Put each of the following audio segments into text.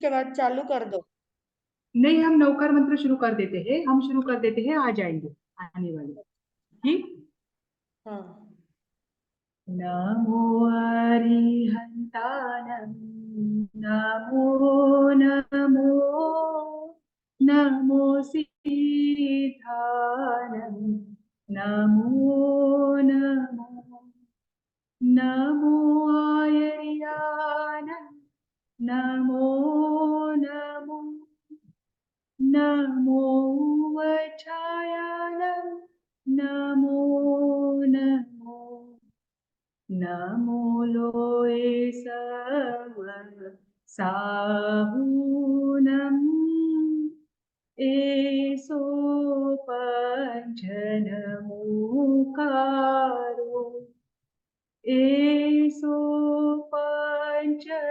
के बाद चालू कर दो। नहीं, हम नौकर मंत्र शुरू कर देते हैं, हम शुरू कर देते हैं, आ जाएंगे आने वाले। ठीक। हाँ। नमो अरिहंताणं, नमो नमो, नमो सिद्धाणं, नमो नमो, नमो आयर्यानं, नमो नमो, नमो वचायानं, नमो नमो, नमो लोये सर्व साहूनम्, एसो पंचनमोकारो, एसो पंचनमोकारो,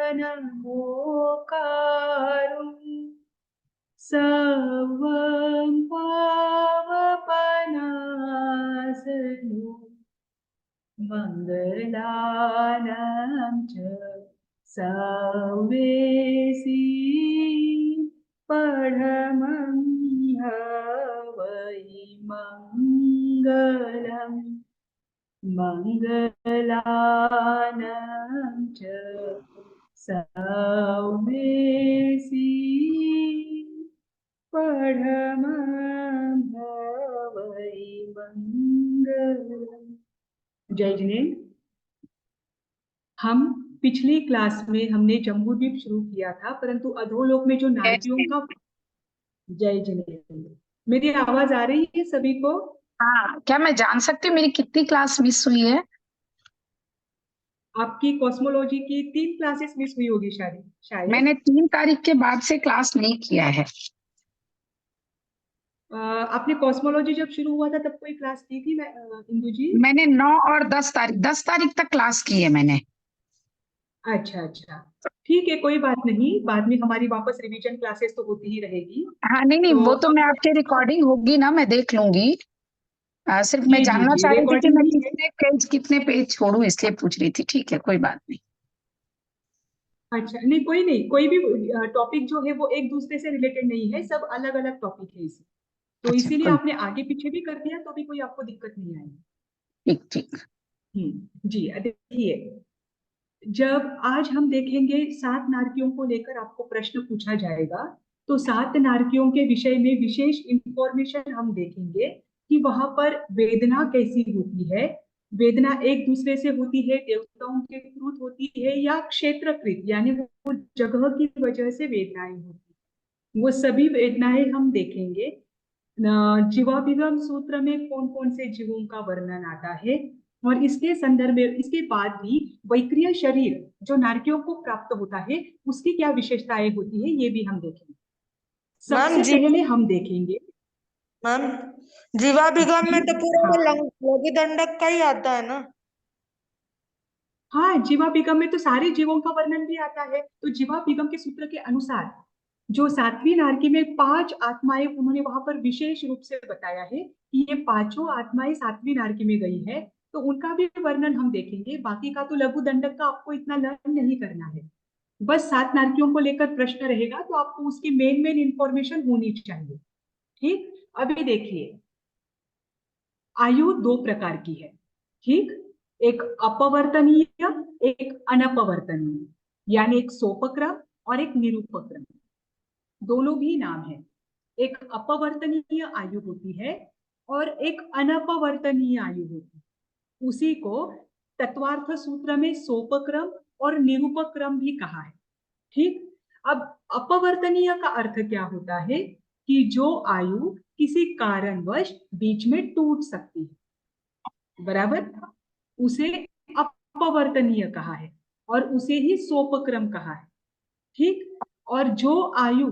सर्वं पावपनाशनो, मङ्गलानां च सर्वेषि परमं हवै मङ्गलम्, मङ्गलानां च सर्वेषि परमं हवै मङ्गलम्। जय जिनेन्द्र। हम पिछली क्लास में हमने जम्बूद्वीप शुरू किया था, परंतु अधोलोक में जो नारकियों का। जय जिनेन्द्र। मेरी आवाज आ रही है सभी को? हाँ, क्या मैं जान सकती हूँ मेरी कितनी क्लास मिस हुई है? आपकी कॉस्मोलॉजी की 3 क्लासेस मिस हुई होगी शायद शायद। मैंने 3 तारीख के बाद से क्लास नहीं किया है। आपने कॉस्मोलॉजी जब शुरू हुआ था तब कोई क्लास की थी इंदु जी? मैंने 9 और 10 तारीख तक क्लास की है मैंने। अच्छा अच्छा, ठीक है, कोई बात नहीं, बाद में हमारी वापस रिवीजन क्लासेस तो होती ही रहेगी। हाँ, नहीं नहीं, तो वो तो मैं अब आपकी रिकॉर्डिंग होगी ना, मैं देख लूंगी। सिर्फ मैं जी जी जानना जी, चाह रही थी कि रिकॉर्डिंग मैं भी है। कितने पेज छोड़ूं, इसलिए पूछ रही थी। ठीक है, कोई बात नहीं। अच्छा, नहीं कोई नहीं, कोई भी टॉपिक जो है वो एक दूसरे से रिलेटेड नहीं है, सब अलग अलग टॉपिक है इसे। तो अच्छा, इसीलिए कोई। आपने आगे पीछे भी कर दिया तो भी कोई आपको दिक्कत नहीं आएगी। ठीक ठीक। जी देखिए, जब आज हम देखेंगे 7 नारकियों को लेकर आपको प्रश्न पूछा जाएगा, तो 7 नारकियों के विषय में विशेष इंफॉर्मेशन हम देखेंगे कि वहां पर वेदना कैसी होती है। वेदना एक दूसरे से होती है, देवताओं के कृत होती है, या क्षेत्रकृत यानी वो जगह की वजह से वेदनाएं होती है, वो सभी वेदनाएं हम देखेंगे। जीवाभिगम सूत्र में कौन कौन से जीवों का वर्णन आता है, और इसके संदर्भ में इसके बाद भी वैक्रिय शरीर जो नारकियों को प्राप्त होता है उसकी क्या विशेषताएं होती है ये भी हम देखेंगे। मैम सबसे जीवा पहले हम देखेंगे। मैम जीवाभिगम में जी तो पूरा वो हाँ। लघु दंडक का ही आता है ना। हाँ, जीवाभिगम में तो सारे जीवों का वर्णन भी आता है। तो जीवाभिगम के सूत्र के अनुसार जो 7वीं नारकी में 5 आत्माएं उन्होंने वहां पर विशेष रूप से बताया है कि ये पांचों आत्माएं 7वीं नारकी में गई है, तो उनका भी वर्णन हम देखेंगे। बाकी का तो लघु दंडक का आपको इतना लर्न नहीं करना है, बस 7 नारकियों को लेकर प्रश्न रहेगा तो आपको उसकी मेन मेन इंफॉर्मेशन होनी चाहिए। ठीक। अभी देखिए, आयु 2 प्रकार की है। ठीक। एक अपवर्तनीय, एक अनपवर्तनीय, यानी एक सोपक्रम और एक निरूपक्रम, दोनों भी नाम है। एक अपवर्तनीय आयु होती है और एक अनपवर्तनीय आयु होती है। उसी को तत्वार्थ सूत्र में सोपक्रम और निरूपक्रम भी कहा है। ठीक। अब अपवर्तनीय का अर्थ क्या होता है कि जो आयु किसी कारणवश बीच में टूट सकती है, बराबर, उसे अपवर्तनीय कहा है और उसे ही सोपक्रम कहा है। ठीक। और जो आयु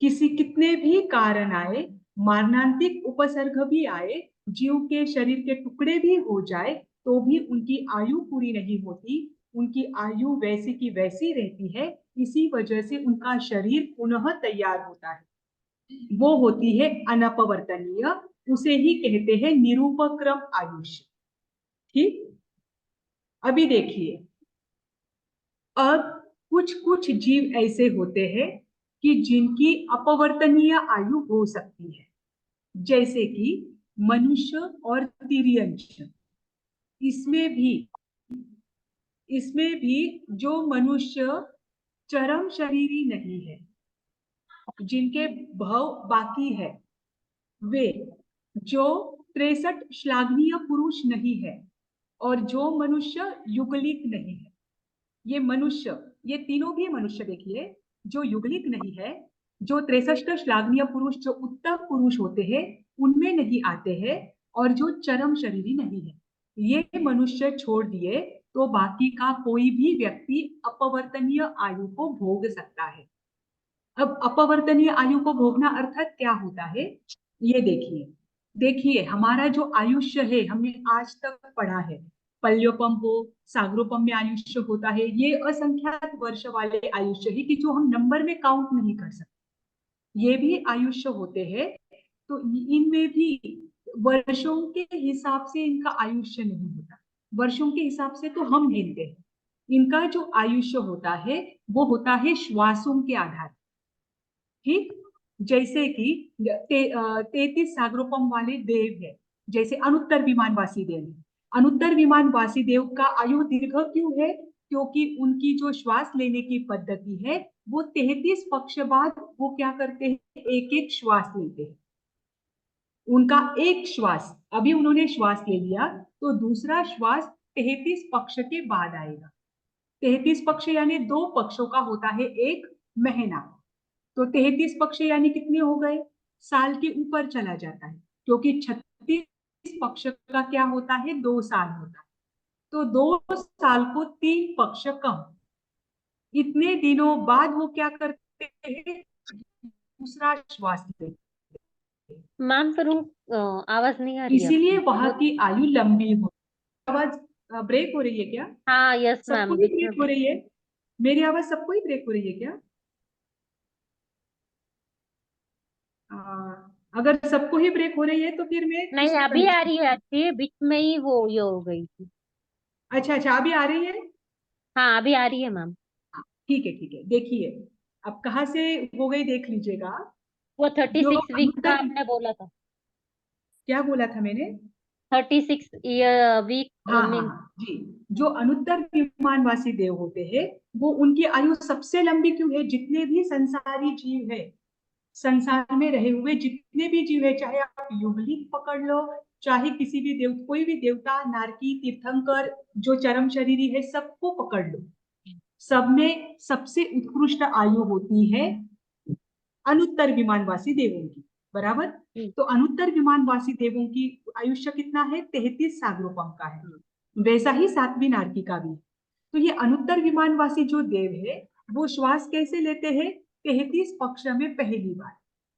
किसी कितने भी कारण आए, मारणांतिक उपसर्ग भी आए, जीव के शरीर के टुकड़े भी हो जाए, तो भी उनकी आयु पूरी नहीं होती, उनकी आयु वैसी की वैसी रहती है। इसी वजह से उनका शरीर पुनः तैयार होता है, वो होती है अनपवर्तनीय, उसे ही कहते हैं निरूपक्रम आयुष्य। ठीक। अभी देखिए, अब कुछ कुछ जीव ऐसे होते हैं कि जिनकी अपवर्तनीय आयु हो सकती है, जैसे कि मनुष्य और तिर्यंच। इसमें भी इसमें भी जो मनुष्य चरम शरीरी नहीं है, जिनके भव बाकी है, वे जो 63 श्लाघनीय पुरुष नहीं है और जो मनुष्य युगलिक नहीं है, ये मनुष्य, ये तीनों भी मनुष्य देखिए, जो युगलिक नहीं है, जो 63 श्लाघनीय पुरुष, जो उत्तम पुरुष होते हैं, उनमें नहीं आते हैं, और जो चरम शरीरी नहीं है, ये मनुष्य छोड़ दिए तो बाकी का कोई भी व्यक्ति अपवर्तनीय आयु को भोग सकता है। अब अपवर्तनीय आयु को भोगना अर्थात क्या होता है, ये देखिए हमारा जो आयुष्य है, हमने आज तक पढ़ा है, पल्योपम हो, सागरोपम में आयुष्य होता है, ये असंख्यात वर्ष वाले आयुष्य ही कि जो हम नंबर में काउंट नहीं कर सकते, ये भी आयुष्य होते हैं। तो इनमें भी वर्षों के हिसाब से इनका आयुष्य नहीं होता, वर्षों के हिसाब से तो हम गिनते हैं। इनका जो आयुष्य होता है वो होता है श्वासों के आधार, ठीक। जैसे कि 33 सागरोपम वाले देव है, जैसे अनुत्तर विमानवासी देव है। अनुत्तर विमानवासी देव का आयु दीर्घ क्यों है, क्योंकि उनकी जो श्वास लेने की पद्धति है वो 33 पक्ष बाद वो क्या करते हैं, एक एक श्वास लेते हैं। उनका एक श्वास, अभी उन्होंने श्वास ले लिया तो दूसरा श्वास 33 पक्ष के बाद आएगा। 33 पक्ष यानी 2 पक्षों का होता है एक महीना, तो 33 पक्ष यानी कितने हो गए, साल के ऊपर चला जाता है, क्योंकि 36 पक्ष का क्या होता है, 2 साल होता है, तो 2 साल को 3 पक्ष कम, इतने दिनों बाद वो क्या करते हैं, दूसरा श्वास लेते हैं। मैम फिर आवाज नहीं आ रही है इसीलिए आपकी। वहां की आयु लंबी हो। आवाज ब्रेक हो रही है क्या, हाँ यस सबको मैम, ही बीच में ब्रेक हो रही है, मेरी आवाज सबको ही ब्रेक हो रही है क्या? अगर सबको ही ब्रेक हो रही है तो फिर मैं नहीं, दूसरा अभी आ कनेक्शन। रही है अच्छी, बीच में ही वो ये हो गई थी। अच्छा अच्छा, अभी आ रही है, हाँ अभी आ रही है मैम। ठीक है ठीक है। देखिए अब कहाँ से हो गई देख लीजिएगा। वो जो 36 वीक का अनुत्तर, आपने बोला था, क्या बोला था मैंने? 36 ईयर वीक हाँ हाँ मीन। हाँ जी, जो अनुत्तर विमानवासी देव होते हैं वो, उनकी आयु सबसे लंबी क्यों है, जितने भी संसारी जीव है, संसार में रहे हुए जितने भी जीव है, चाहे आप युगलिक पकड़ लो, चाहे किसी भी देव, कोई भी देवता, नारकी, तीर्थंकर, जो चरम शरीरी है, सबको पकड़ लो, सब में सबसे उत्कृष्ट आयु होती है अनुत्तर विमानवासी देवों की, बराबर। तो अनुत्तर विमानवासी देवों की आयुष्य कितना है, 33 सागरोपम का है, वैसा ही सातवीं नारकी का भी। तो ये अनुत्तर विमानवासी जो देव है वो श्वास कैसे लेते हैं, 33 पक्ष में पहली बार,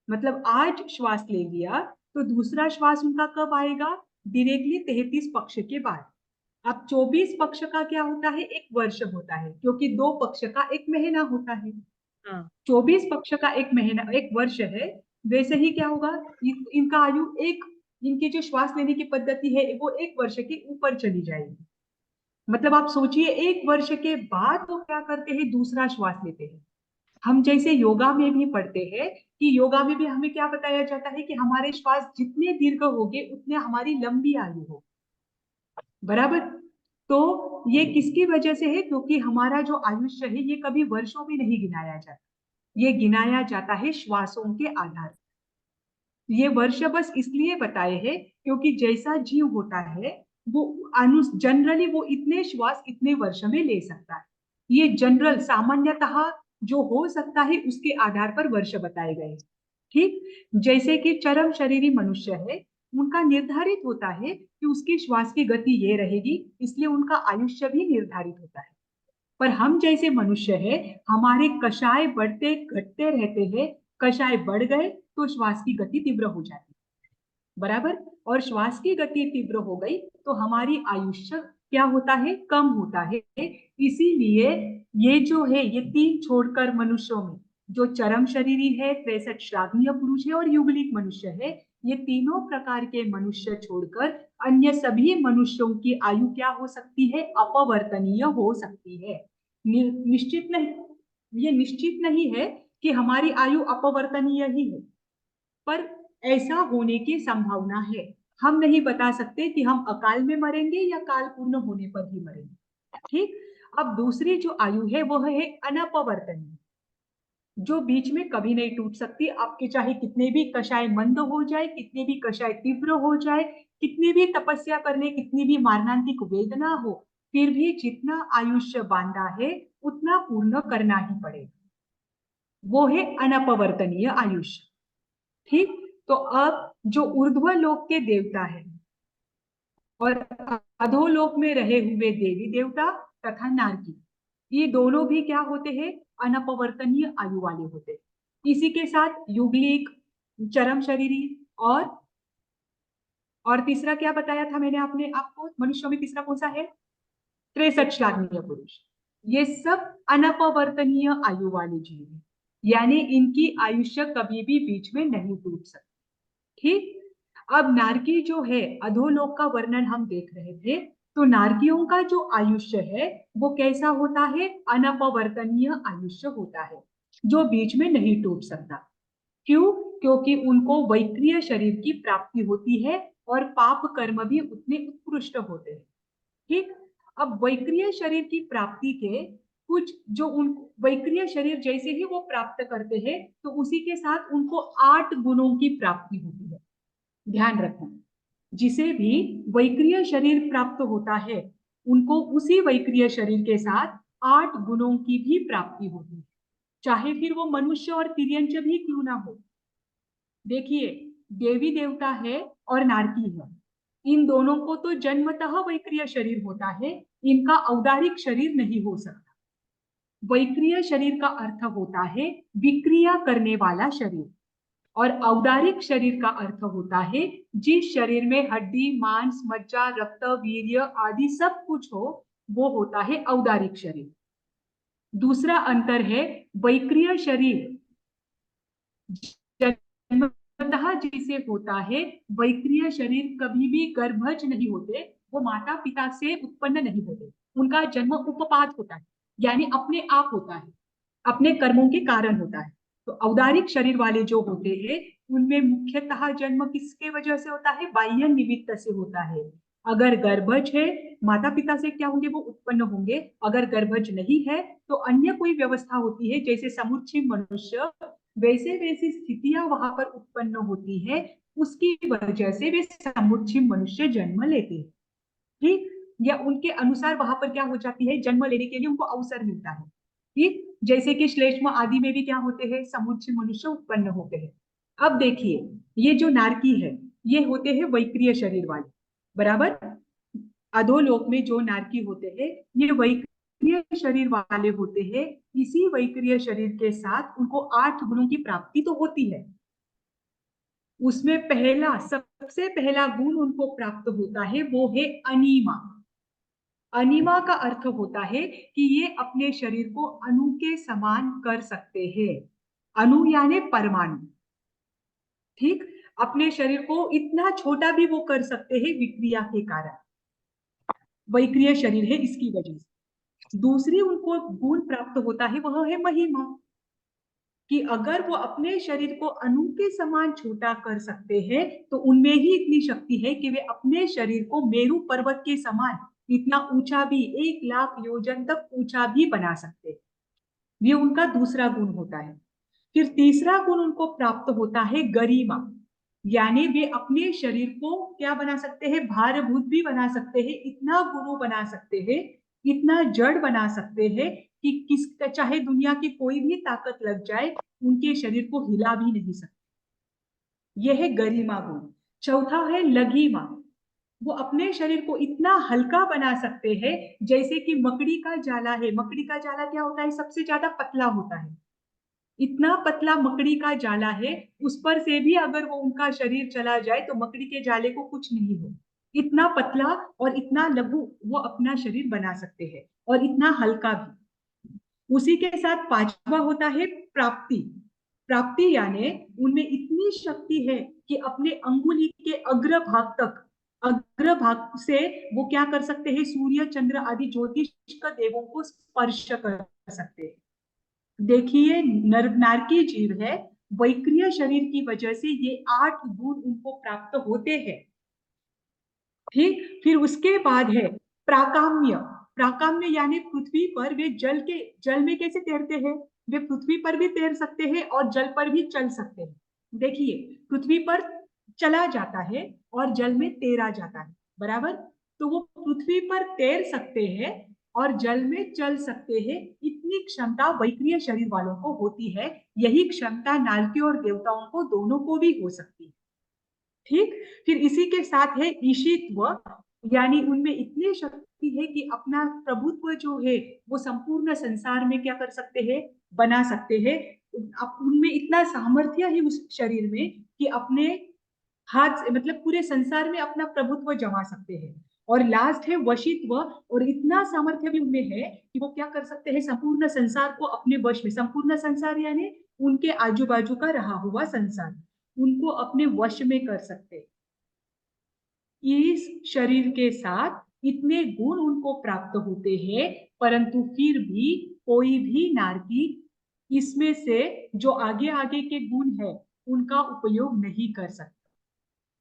मतलब आज श्वास ले लिया तो दूसरा श्वास उनका कब आएगा, डायरेक्टली 33 पक्ष के बाद। अब 24 पक्ष का क्या होता है, एक वर्ष होता है, क्योंकि 2 पक्ष का एक महीना होता है। हाँ 24 पक्ष का एक महीना एक वर्ष है, वैसे ही क्या होगा, इनका आयु एक, इनकी जो श्वास लेने की पद्धति है वो एक वर्ष के ऊपर चली जाएगी। मतलब आप सोचिए, एक वर्ष के बाद तो क्या करते हैं, दूसरा श्वास लेते हैं। हम जैसे योगा में भी पढ़ते हैं कि योगा में भी हमें क्या बताया जाता है कि हमारे श्वास जितने दीर्घ होंगे उतने हमारी लंबी आयु हो, बराबर। तो ये किसकी वजह से है, क्योंकि हमारा जो आयुष्य है ये कभी वर्षों में नहीं गिनाया जाता, ये गिनाया जाता है श्वासों के आधार पर। ये वर्ष बस इसलिए बताए हैं क्योंकि जैसा जीव होता है वो जनरली वो इतने श्वास इतने वर्ष में ले सकता है, ये जनरल सामान्यतः जो हो सकता है उसके आधार पर वर्ष बताए गए, ठीक। जैसे कि चरम शरीरी मनुष्य है, उनका निर्धारित होता है कि उसकी श्वास की गति ये रहेगी, इसलिए उनका आयुष्य भी निर्धारित होता है। पर हम जैसे मनुष्य है, हमारे कषाय बढ़ते घटते रहते हैं, कषाय बढ़ गए तो श्वास की गति तीव्र हो जाती है, बराबर। और श्वास की गति तीव्र हो गई तो हमारी आयुष्य क्या होता है, कम होता है। इसीलिए ये जो है, ये 3 छोड़कर मनुष्यों में जो चरम शरीरी है, 63 श्लाघनीय पुरुष है और युगलिक मनुष्य है, ये तीनों प्रकार के मनुष्य छोड़कर अन्य सभी मनुष्यों की आयु क्या हो सकती है, अपवर्तनीय हो सकती है। निश्चित नहीं, ये निश्चित नहीं है कि हमारी आयु अपवर्तनीय ही है, पर ऐसा होने की संभावना है। हम नहीं बता सकते कि हम अकाल में मरेंगे या काल पूर्ण होने पर ही मरेंगे। ठीक। अब दूसरी जो आयु है वो है अनपवर्तनीय, जो बीच में कभी नहीं टूट सकती। आपके चाहे कितने भी कषाय मंद हो जाए, कितने भी कषाय तीव्र हो जाए, कितनी भी तपस्या करने, कितनी भी मारणांतिक वेदना हो, फिर भी जितना आयुष्य बांधा है उतना पूर्ण करना ही पड़ेगा। वो है अनपवर्तनीय आयुष्य। ठीक। तो अब जो ऊर्ध्व लोक के देवता है और अधोलोक में रहे हुए देवी देवता तथा नारकी, ये दोनों भी क्या होते हैं? अनपवर्तनीय आयु वाले होते हैं। इसी के साथ युगलिक, चरम शरीरी और तीसरा क्या बताया था मैंने आपने आपको? मनुष्यों में तीसरा कौन सा है? 63 श्लाघनीय पुरुष। ये सब अनपवर्तनीय आयु वाले जीव हैं, यानी इनकी आयुष्य कभी भी बीच में नहीं टूट सकती। ठीक। अब नारकी जो है, अधोलोक का वर्णन हम देख रहे थे, तो नारकियों का जो आयुष्य है वो कैसा होता है? अनपवर्तनीय आयुष्य होता है, जो बीच में नहीं टूट सकता। क्यों? क्योंकि उनको वैक्रिय शरीर की प्राप्ति होती है और पाप कर्म भी उतने उत्कृष्ट होते हैं। ठीक। अब वैक्रिय शरीर की प्राप्ति के कुछ जो उन वैक्रिय शरीर जैसे ही वो प्राप्त करते हैं तो उसी के साथ उनको 8 गुणों की प्राप्ति होती है। ध्यान रखना, जिसे भी वैक्रिय शरीर प्राप्त होता है उनको उसी वैक्रिय शरीर के साथ 8 गुणों की भी प्राप्ति होती है, चाहे फिर वो मनुष्य और तिर्यंच भी क्यों ना हो। देखिए, देवी देवता है और नारकी है, इन दोनों को तो जन्मतः वैक्रिय शरीर होता है, इनका औदारिक शरीर नहीं हो सकता। वैक्रिय शरीर का अर्थ होता है विक्रिया करने वाला शरीर, और औदारिक शरीर का अर्थ होता है जिस शरीर में हड्डी, मांस, मज्जा, रक्त, वीर्य आदि सब कुछ हो, वो होता है औदारिक शरीर। दूसरा अंतर है वैक्रिय शरीर जन्मतः जिसे होता है, वैक्रिय शरीर कभी भी गर्भज नहीं होते, वो माता पिता से उत्पन्न नहीं होते, उनका जन्म उपपात होता है, यानी अपने आप होता है, अपने कर्मों के कारण होता है। तो औदारिक शरीर वाले जो होते हैं उनमें मुख्यतः जन्म किसके वजह से होता है? बाह्य निमित्त से होता है। अगर गर्भज है, माता पिता से क्या होंगे? वो उत्पन्न होंगे। अगर गर्भज नहीं है तो अन्य कोई व्यवस्था होती है, जैसे समुच्चय मनुष्य, वैसे वैसी स्थितियां वहां पर उत्पन्न होती है, उसकी वजह से वे समुच्चय मनुष्य जन्म लेते हैं। ठीक। या उनके अनुसार वहां पर क्या हो जाती है? जन्म लेने के लिए उनको अवसर मिलता है। ठीक। जैसे कि श्लेष्म आदि में भी क्या होते हैं? समुच्चय मनुष्य उत्पन्न होते हैं। अब देखिए, ये जो नारकी है ये होते हैं वैक्रिय शरीर वाले, बराबर। अधोलोक में जो नारकी होते हैं ये वैक्रिय शरीर वाले होते हैं। इसी वैक्रिय शरीर के साथ उनको 8 गुणों की प्राप्ति तो होती है। उसमें पहला, सबसे पहला गुण उनको प्राप्त होता है वो है अनीमा। अनीमा का अर्थ होता है कि ये अपने शरीर को अणु के समान कर सकते हैं। अणु यानी परमाणु। ठीक। अपने शरीर को इतना छोटा भी वो कर सकते हैं विक्रिया के कारण, वैक्रिय शरीर है इसकी वजह से। दूसरी उनको गुण प्राप्त होता है वह है महिमा, कि अगर वो अपने शरीर को अणु के समान छोटा कर सकते हैं तो उनमें ही इतनी शक्ति है कि वे अपने शरीर को मेरू पर्वत के समान इतना ऊंचा भी, 1 लाख योजन तक ऊंचा भी बना सकते हैं। ये उनका दूसरा गुण होता है। फिर तीसरा गुण उनको प्राप्त होता है गरिमा, यानी वे अपने शरीर को क्या बना सकते हैं? भारभूत भी बना सकते हैं, इतना गुरु बना सकते हैं, इतना जड़ बना सकते हैं कि किस चाहे दुनिया की कोई भी ताकत लग जाए उनके शरीर को हिला भी नहीं सकते। यह है गरिमा गुण। चौथा है लघिमा, वो अपने शरीर को इतना हल्का बना सकते हैं जैसे कि मकड़ी का जाला है। मकड़ी का जाला क्या होता है? सबसे ज्यादा पतला होता है। इतना पतला मकड़ी का जाला है, उस पर से भी अगर वो उनका शरीर चला जाए तो मकड़ी के जाले को कुछ नहीं हो। इतना पतला और इतना लघु वो अपना शरीर बना सकते हैं, और इतना हल्का भी। उसी के साथ पांचवा होता है प्राप्ति। प्राप्ति यानी उनमें इतनी शक्ति है कि अपने अंगुली के अग्र भाग तक अग्रभाग से वो क्या कर सकते हैं, सूर्य चंद्र आदि ज्योतिष देवों को स्पर्श कर सकते हैं। देखिए नारकी जीव है, वैक्रिय शरीर की वजह से ये 8 गुण उनको प्राप्त होते हैं। ठीक, फिर उसके बाद है प्राकाम्य। प्राकाम्य यानी पृथ्वी पर वे जल में कैसे तैरते हैं, वे पृथ्वी पर भी तैर सकते हैं और जल पर भी चल सकते हैं। देखिए पृथ्वी पर चला जाता है और जल में तैरा जाता है, बराबर। तो वो पृथ्वी पर तैर सकते हैं और जल में चल सकते हैं, इतनी क्षमता वैक्रिय शरीर वालों को होती है। यही क्षमता नारकी और देवताओं को दोनों को भी हो सकती है। ठीक, फिर इसी के साथ है ईशित्व, यानी उनमें इतनी शक्ति है कि अपना प्रभुत्व जो है वो संपूर्ण संसार में क्या कर सकते हैं, बना सकते हैं। उनमें इतना सामर्थ्य है उस शरीर में कि अपने हाथ मतलब पूरे संसार में अपना प्रभुत्व जमा सकते हैं। और लास्ट है वशित्व, और इतना सामर्थ्य भी उनमें है कि वो क्या कर सकते हैं, संपूर्ण संसार को अपने वश में, संपूर्ण संसार यानी उनके आजू बाजू का रहा हुआ संसार, उनको अपने वश में कर सकते। इस शरीर के साथ इतने गुण उनको प्राप्त होते हैं, परंतु फिर भी कोई भी नारकी इसमें से जो आगे आगे के गुण है उनका उपयोग नहीं कर सकता।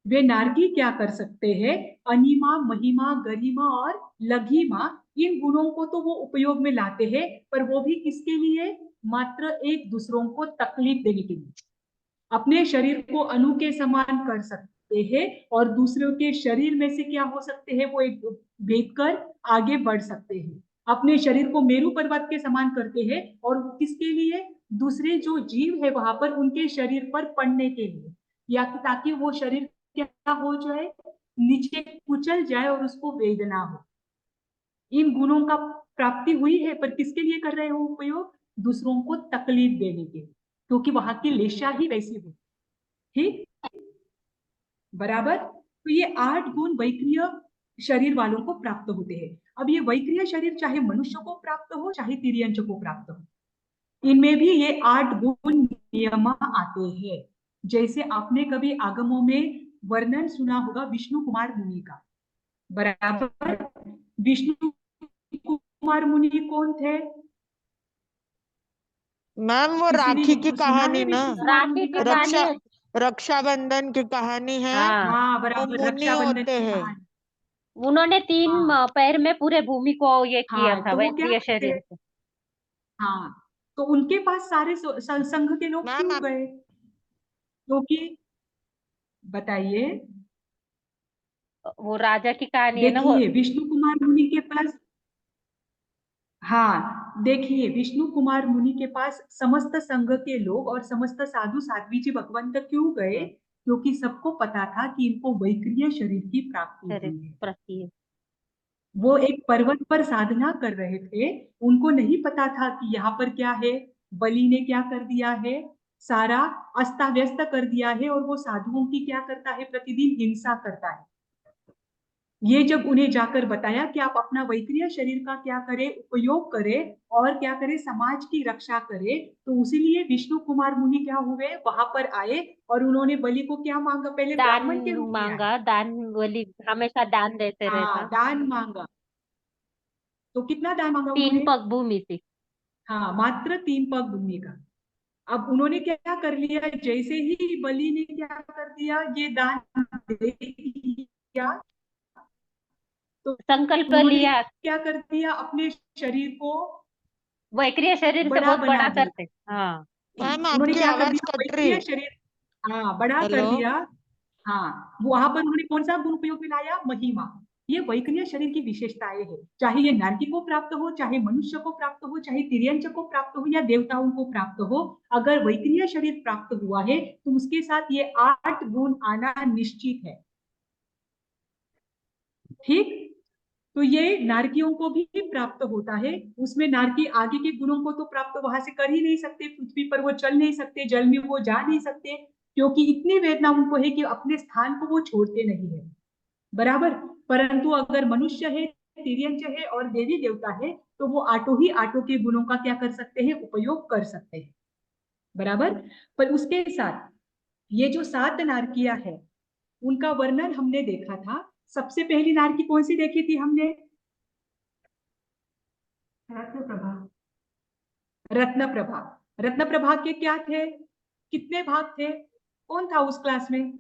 वे नारकी क्या कर सकते हैं, अनिमा, महिमा, गरिमा और लघिमा, इन गुणों को तो वो उपयोग में लाते हैं, पर वो भी किसके लिए, मात्र एक दूसरों को तकलीफ देने के लिए। अपने शरीर को अणु के समान कर सकते हैं और दूसरों के शरीर में से क्या हो सकते हैं, वो एक भेद कर आगे बढ़ सकते हैं। अपने शरीर को मेरू पर्वत के समान करते हैं और वो किसके लिए, दूसरे जो जीव है वहां पर उनके शरीर पर पड़ने के लिए, या ताकि वो शरीर क्या हो जाए, नीचे कुचल जाए और उसको वेदना हो। इन गुणों का प्राप्ति हुई है, पर किसके लिए कर रहे हो उपयोग, दूसरों को तकलीफ देने के, क्योंकि वहां की लेशा ही वैसी हो। ठीक, बराबर। तो ये 8 गुण वैक्रिय शरीर वालों को प्राप्त होते हैं। अब ये वैक्रिय शरीर चाहे मनुष्य को प्राप्त हो चाहे तिर्यंच को प्राप्त हो, इनमें भी ये 8 गुण नियम आते हैं। जैसे आपने कभी आगमों में वर्णन सुना होगा विष्णु कुमार मुनि का, बराबर। विष्णु कुमार मुनि कौन थे, मैम वो किसी राखी ने की सुना कहानी है ना, विष्णु कुमार राखी मुनि की का? कहानी रक्षा है। रक्षाबंधन की कहानी है। हाँ, हाँ वो बराबर, मुनि रक्षाबंधन होते की हैं। कहानी। उन्होंने 3 हाँ पैर में पूरे भूमि को ये किया हाँ, था, तो वो क्या वैक्रिय करते हैं, शरीर को। हाँ, तो उनके पास सारे संघ के लोग मैम क्यों आप गए, क्योंकि बताइए। वो राजा की कहानी है ना वो। देखिए विष्णु कुमार मुनि के पास, हाँ देखिए विष्णु कुमार मुनि के पास समस्त संघ के लोग और समस्त साधु साध्वी जी भगवंत क्यों गए, हाँ, क्योंकि सबको पता था कि इनको वैक्रिय शरीर की प्राप्ति शरीर हुई है। प्रति। वो एक पर्वत पर साधना कर रहे थे, उनको नहीं पता था कि यहाँ पर क्या है, बलि ने क्या कर दिया है, सारा अस्ता व्यस्त कर दिया है, और वो साधुओं की क्या करता है, प्रतिदिन हिंसा करता है। ये जब उन्हें जाकर बताया कि आप अपना वैक्रिय शरीर का क्या करें, उपयोग करें और क्या करें, समाज की रक्षा करें, तो उसीलिए विष्णु कुमार मुनि क्या हुए, वहां पर आए और उन्होंने बलि को क्या मांगा, पहले दान ब्राह्मण के रूप में आए। मांगा, दान बोली, हमेशा दान देते हाँ रहता। दान मांगा, तो कितना दान मांगा 3 उन्होंने, पग भूमि थी। हाँ मात्र 3 पग भूमि का। अब उन्होंने क्या कर लिया, जैसे ही बलि ने क्या कर दिया, ये दान दे दिया, तो संकल्प उन्होंने लिया, क्या कर दिया, अपने शरीर को वैक्रिय शरीर से बड़ा बहुत बना बड़ा दिया। करते। हाँ, मैम उन्होंने आपकी क्या कर आवाज दिया, कट रही। वैक्रिय शरीर, हाँ बड़ा कर हेलो। दिया। हाँ वहां पर उन्होंने कौन सा गुण उपयोग में लाया, महिमा। ये वैक्रिय शरीर की विशेषताएं हैं, चाहे ये नारकी को प्राप्त हो, चाहे मनुष्य को प्राप्त हो, चाहे तिर्यंच को प्राप्त हो या देवताओं को प्राप्त हो, अगर वैक्रिय शरीर प्राप्त हुआ है तो उसके साथ ये 8 गुण आना निश्चित है। ठीक, तो ये नारकियों को भी प्राप्त होता है। उसमें नारकी आगे के गुणों को तो प्राप्त वहां से कर ही नहीं सकते, पृथ्वी पर वो चल नहीं सकते, जल में वो जा नहीं सकते, क्योंकि इतनी वेदना उनको है कि अपने स्थान को वो छोड़ते नहीं है, बराबर। परंतु अगर मनुष्य है, तिर्यंच है और देवी देवता है, तो वो आठों ही आठों के गुणों का क्या कर सकते हैं, उपयोग कर सकते हैं, बराबर। पर उसके साथ ये जो 7 नारकियां है उनका वर्णन हमने देखा था। सबसे पहली नारकी कौन सी देखी थी हमने? रत्नप्रभा। रत्नप्रभा। रत्नप्रभा के क्या थे, कितने भाग थे? कौन था उस क्लास में?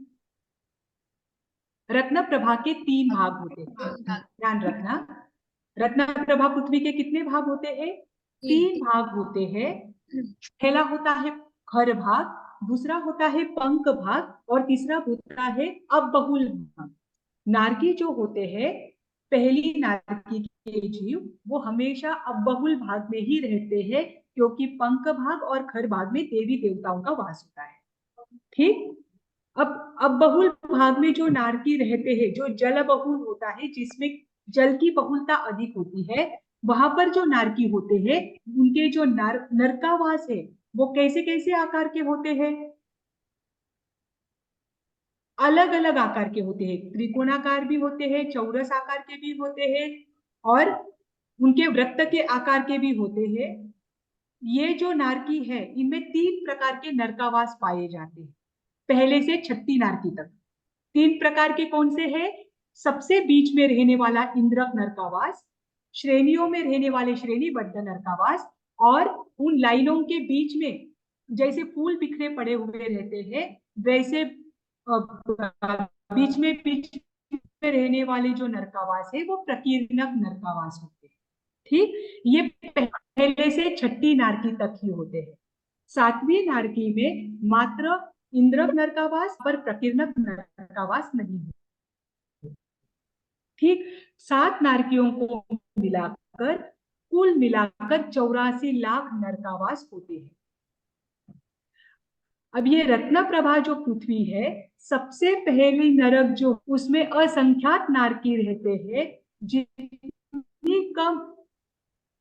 रत्नप्रभा के 3 भाग होते हैं, ध्यान रखना। रत्नप्रभा पृथ्वी के कितने भाग होते हैं? 3 भाग होते हैं। पहला होता है खर भाग, दूसरा होता है पंख भाग और तीसरा होता है अबहुल भाग। नारकी जो होते हैं, पहली नारकी के जीव, वो हमेशा अबहुल भाग में ही रहते हैं, क्योंकि पंख भाग और खर भाग में देवी देवताओं का वास होता है। ठीक। अब बहुल भाग में जो नारकी रहते हैं, जो जल बहुल होता है, जिसमें जल की बहुलता अधिक होती है, वहां पर जो नारकी होते हैं, उनके जो नरकावास है, वो कैसे कैसे आकार के होते हैं? अलग अलग आकार के होते हैं, त्रिकोणाकार भी होते हैं, चौरस आकार के भी होते हैं और उनके वृत्त के आकार के भी होते हैं। ये जो नारकी है, इनमें 3 प्रकार के नरकावास पाए जाते हैं, पहले से 36 नारकी तक। 3 प्रकार के कौन से हैं? सबसे बीच में रहने वाला इंद्रक नरकावास, श्रेणियों में रहने वाले श्रेणीबद्ध नरकावास, और उन लाइनों के बीच में जैसे फूल बिखरे पड़े हुए रहते हैं, वैसे बीच में रहने वाले जो नरकावास है, वो प्रकीर्णक नरकावास होते हैं। ठीक। ये पहले से 36 नारकी तक ही होते हैं। 7वीं नारकी में मात्र इंद्रक नरकावास पर प्रकीर्णक नरकावास नहीं है। ठीक। 7 नारकियों को मिलाकर कुल मिलाकर 84 लाख नरकावास होते हैं। अब ये रत्नप्रभा जो पृथ्वी है, सबसे पहली नरक जो, उसमें असंख्यात नारकी रहते हैं। जितनी कम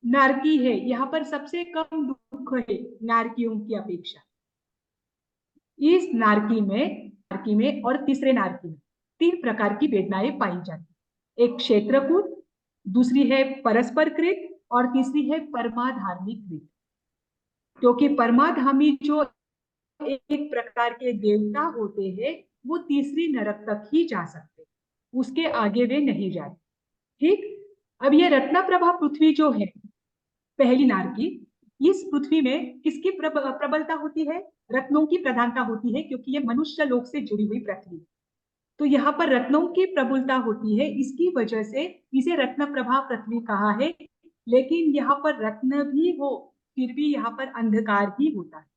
नारकी है, यहाँ पर सबसे कम दुख है नारकियों की अपेक्षा। इस नारकी में और तीसरे नारकी में 3 प्रकार की वेदनाएं पाई जाती। एक क्षेत्रकूट, दूसरी है परस्पर कृत और तीसरी है परमाधार्मी कृत। क्योंकि परमाधामी जो एक प्रकार के देवता होते हैं, वो तीसरी नरक तक ही जा सकते, उसके आगे वे नहीं जाते। ठीक। अब ये रत्नप्रभा पृथ्वी जो है, पहली नारकी, इस पृथ्वी में किसकी प्रबलता होती है? रत्नों की प्रधानता होती है, क्योंकि ये मनुष्य लोक से जुड़ी हुई पृथ्वी। तो यहाँ पर रत्नों की प्रबलता होती है, इसकी वजह से इसे रत्नप्रभा पृथ्वी कहा है। लेकिन यहाँ पर रत्न भी हो, फिर भी यहाँ पर अंधकार ही होता है।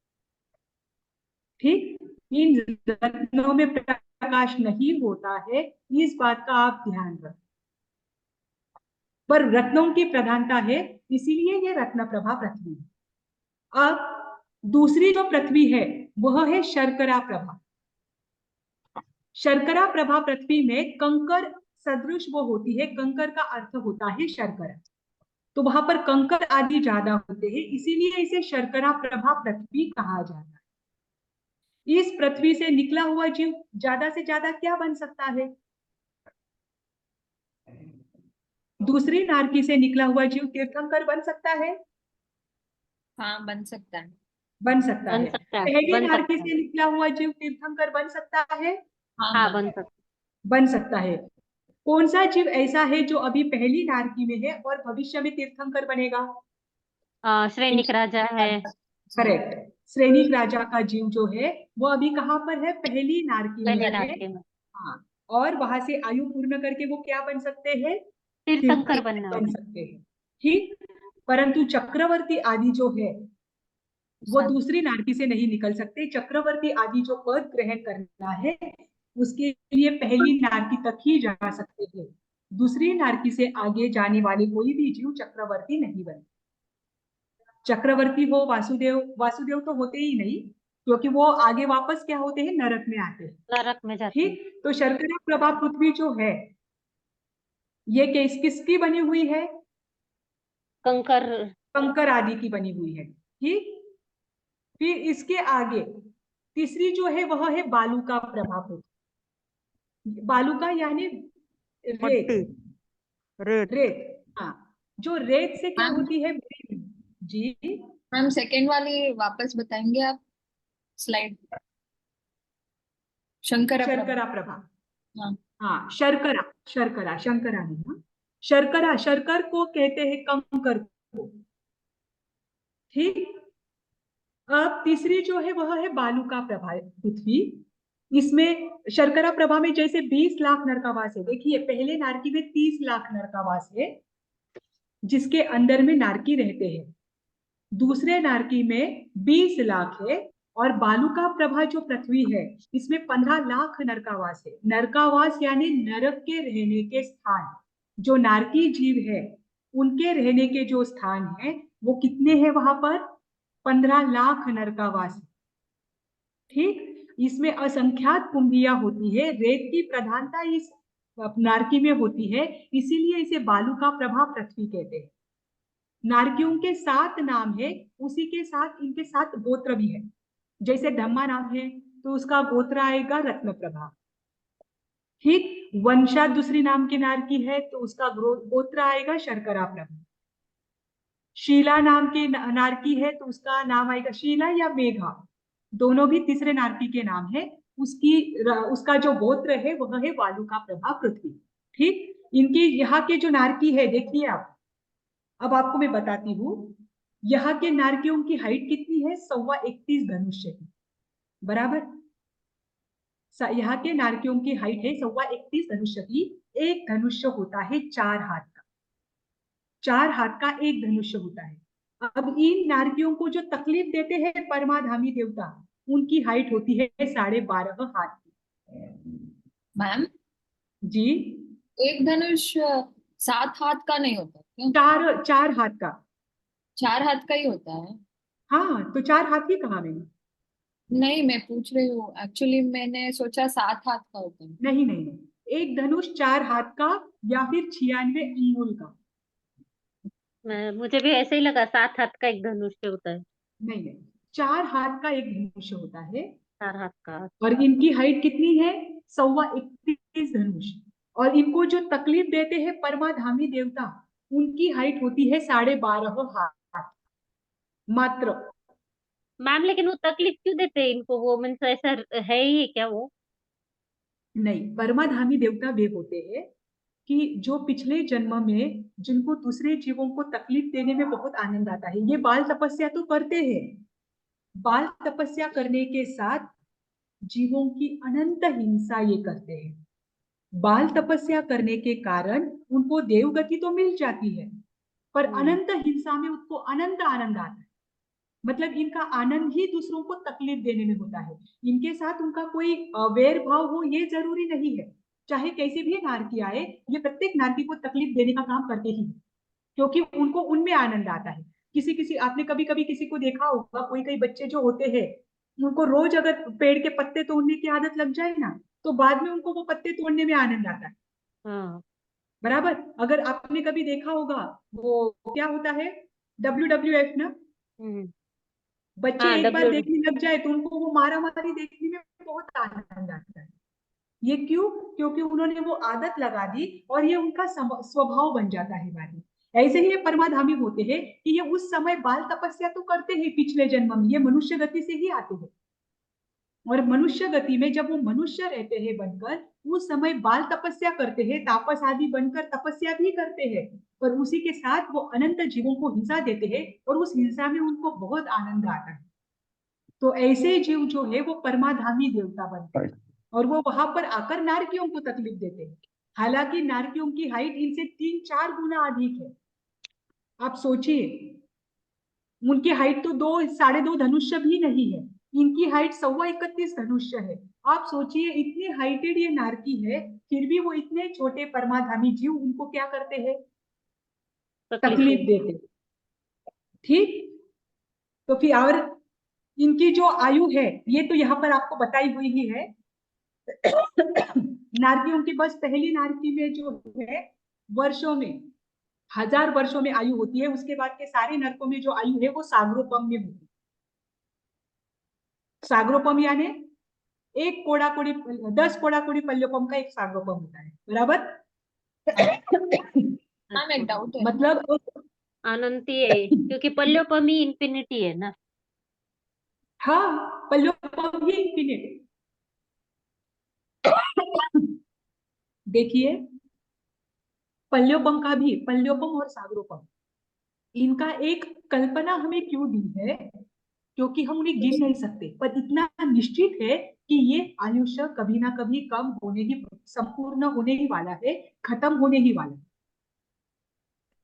ठीक। इन रत्नों में प्रकाश नहीं होता है, इस बात का आप ध्यान रखें। पर रत्नों की प्रधानता है, इसीलिए ये रत्नप्रभा पृथ्वी है। अब दूसरी जो पृथ्वी है, वह है शर्करा प्रभा। शर्करा प्रभा पृथ्वी में कंकर सदृश वो होती है, कंकर का अर्थ होता है शर्करा, तो वहां पर कंकर आदि ज्यादा होते हैं, इसीलिए इसे शर्करा प्रभा पृथ्वी कहा जाता है। इस पृथ्वी से निकला हुआ जीव ज्यादा से ज्यादा क्या बन सकता है? दूसरी नारकी से निकला हुआ जीव तीर्थंकर बन सकता है? हाँ, बन सकता है। बन सकता बन है। सकता है, पहली बन नारकी सकता से है। निकला हुआ जीव तीर्थंकर बन सकता है? हाँ, बन सकता बन सकता है। कौन सा जीव ऐसा है जो अभी पहली नारकी में है और भविष्य में तीर्थंकर बनेगा? है। श्रेणिक राजा है। करेक्ट। श्रेणिक राजा का जीव जो है, वो अभी कहाँ पर है? पहली नारकी पहले में है। नाटके में हाँ। और वहां से आयु पूर्ण करके वो क्या बन सकते हैं? तीर्थंकर बनना बन सकते हैं। ठीक। परंतु चक्रवर्ती आदि जो है, वो दूसरी नारकी से नहीं निकल सकते। चक्रवर्ती आदि जो पद ग्रहण करना है, उसके लिए पहली नारकी तक ही जा सकते हैं। दूसरी नारकी से आगे जाने वाले कोई भी जीव चक्रवर्ती नहीं बनते। चक्रवर्ती हो वासुदेव, वासुदेव तो होते ही नहीं, क्योंकि वो आगे वापस क्या होते हैं? नरक में आते हैं। नरक में जाते हैं। ठीक। तो शर्करा प्रभा पृथ्वी जो है, ये किसकी बनी हुई है? कंकर कंकर आदि की बनी हुई है। ठीक। फिर इसके आगे तीसरी जो है, वह है बालुका प्रभा पृथ्वी। बालुका यानी रेत। मट्टी, रेत। रेत। हाँ। जो रेत से क्या मैम होती है? जी। मैम, सेकेंड वाली वापस बताएंगे आप स्लाइड? शंकरा प्रभा। शर्करा प्रभा। हाँ। हाँ, शर्करा। शर्करा, शंकरा नहीं, हाँ, शर्करा, शर्कर को कहते हैं कंकर को। ठीक। अब तीसरी जो है वह है बालुका प्रभा पृथ्वी। इसमें शर्करा प्रभा में जैसे 20 लाख नरकावास है, देखिए पहले नारकी में 30 लाख नरकावास है जिसके अंदर में नारकी रहते हैं, दूसरे नारकी में 20 लाख है, और बालुका प्रभा जो पृथ्वी है इसमें 15 लाख नरकावास है। नरकावास यानी नरक के रहने के स्थान, जो नारकी जीव है उनके रहने के जो स्थान है वो कितने हैं वहां पर? 15 लाख नरकावास। ठीक। इसमें असंख्यात कुंभियां होती है, रेत की प्रधानता इस नारकी में होती है, इसीलिए इसे बालुका प्रभा पृथ्वी कहते हैं। नारकियों के 7 नाम है, उसी के साथ इनके 7 गोत्र भी है। जैसे धम्मा नाम है तो उसका गोत्र आएगा रत्न प्रभा। ठीक। वंशा दूसरी नाम की नारकी है तो उसका गोत्र आएगा शर्करा प्रभा। शीला नाम की नारकी है तो उसका नाम आएगा शीला या मेघा, दोनों भी तीसरे नारकी के नाम है। उसका जो गोत्र है वह है बालुका प्रभा पृथ्वी। ठीक। इनकी यहाँ के जो नारकी है देखिए आप, अब आपको मैं बताती हूँ यहाँ के नारकियों की हाइट कितनी है? 31.25 धनुष्य की, बराबर। यहाँ के नारकियों की हाइट है 31.25 धनुष्य की। एक धनुष्य होता है 4 हाथ का, 4 हाथ का एक धनुष्य होता है। अब इन नारकियों को जो तकलीफ देते हैं परमाधामी देवता, उनकी हाइट होती है 12.5 हाथ की। मैम, जी। एक धनुष 7 हाथ का नहीं होता क्यों? 4 हाथ का। 4 हाथ का ही होता है? हाँ, तो 4 हाथ ही कहा मैंने? नहीं, मैं पूछ रही हूँ, एक्चुअली मैंने सोचा 7 हाथ का होता है। नहीं नहीं नहीं, एक धनुष 4 हाथ का या फिर 96 अंगुल का। मुझे भी ऐसे ही लगा 7 हाथ का एक धनुष्य होता है। नहीं नहीं, 4 हाथ का एक धनुष्य होता है। 4 हाथ का। और इनकी हाइट कितनी है? 31.25 धनुष। और इनको जो तकलीफ देते हैं परमाधामी देवता, उनकी हाइट होती है 12.5 हाथ मात्र। मैम लेकिन वो तकलीफ क्यों देते हैं इनको? वो मीन्स ऐसा है ही क्या वो? नहीं, परमाधामी देवता वे होते हैं कि जो पिछले जन्म में जिनको दूसरे जीवों को तकलीफ देने में बहुत आनंद आता है, ये बाल तपस्या तो करते हैं, बाल तपस्या करने के साथ जीवों की अनंत हिंसा ये करते हैं। बाल तपस्या करने के कारण उनको देवगति तो मिल जाती है, पर अनंत हिंसा में उनको अनंत आनंद आता है। मतलब इनका आनंद ही दूसरों को तकलीफ देने में होता है। इनके साथ उनका कोई वैर भाव हो ये जरूरी नहीं है, चाहे कैसे भी नारकी आए, ये प्रत्येक नारकी को तकलीफ देने का काम करते ही है, क्योंकि उनको उनमें आनंद आता है। किसी किसी आपने कभी कभी किसी को देखा होगा, कोई कई बच्चे जो होते हैं उनको रोज अगर पेड़ के पत्ते तोड़ने की आदत लग जाए ना, तो बाद में उनको वो पत्ते तोड़ने में आनंद आता है, हाँ। बराबर। अगर आपने कभी देखा होगा वो क्या होता है, WWF ना, हम्म। बच्चे हाँ, एक बार डब्ल्यू। देखने लग जाए तो उनको वो मारा मारी देखने में बहुत आनंद आता है। ये क्यों? क्योंकि उन्होंने वो आदत लगा दी और ये उनका स्वभाव बन जाता है बाद में। ऐसे ही ये परमाधामी होते हैं कि ये उस समय बाल तपस्या तो करते हैं पिछले जन्म में, ये मनुष्य गति से ही आते हैं, और मनुष्य गति में जब वो मनुष्य रहते हैं बनकर, उस समय बाल तपस्या करते हैं, तापस आदि बनकर तपस्या भी करते हैं, पर उसी के साथ वो अनंत जीवों को हिंसा देते हैं और उस हिंसा में उनको बहुत आनंद आता है। तो ऐसे जीव जो है वो परमाधामी देवता बनते हैं और वो वहां पर आकर नारकियों को तकलीफ देते हैं। हालांकि नारकियों की हाइट इनसे 3-4 गुना अधिक है। आप सोचिए, उनकी हाइट तो 2-2.5 धनुष्य भी नहीं है, इनकी हाइट 31.25 धनुष्य है। आप सोचिए, इतनी हाइटेड ये नारकी है, फिर भी वो इतने छोटे परमाधामी जीव उनको क्या करते हैं? तकलीफ देते। ठीक। तो फिर और इनकी जो आयु है ये तो यहाँ पर आपको बताई हुई ही है। नारकियों की बस पहली नारकी में जो है वर्षों में, 1000 वर्षों में आयु होती है, उसके बाद के सारे नरकों में जो आयु है वो सागरोपम में होती है। सागरोपम यानी 10 कोड़ा कोड़ी पल्योपम का एक सागरोपम होता है, बराबर। मैम, एक डाउट है। मतलब अनंती है क्योंकि पल्योपमी इंफिनिटी है ना। हाँ, पल्योपम ही इंफिनिट। देखिए पल्योपम का भी, पल्योपम और सागरोपम, इनका एक कल्पना हमें क्यों दी है, क्योंकि हम उन्हें गिन नहीं सकते, पर इतना निश्चित है कि ये आयुष्य कभी ना कभी कम होने ही, संपूर्ण होने ही वाला है, खत्म होने ही वाला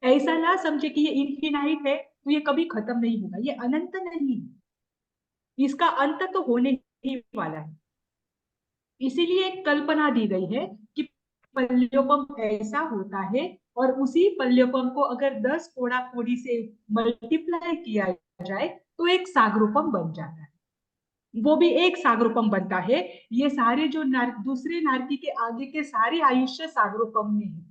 है। ऐसा ना समझे कि ये इनफिनाइट है तो ये कभी खत्म नहीं होगा, ये अनंत नहीं है, इसका अंत तो होने ही वाला है। इसीलिए एक कल्पना दी गई है कि पल्योपम ऐसा होता है, और उसी पल्योपम को अगर 10 कोड़ा कोड़ी से मल्टीप्लाई किया जाए तो एक सागरोपम बन जाता है, वो भी एक सागरोपम बनता है। ये सारे जो दूसरे नारकी के आगे के सारे आयुष्य सागरोपम में है,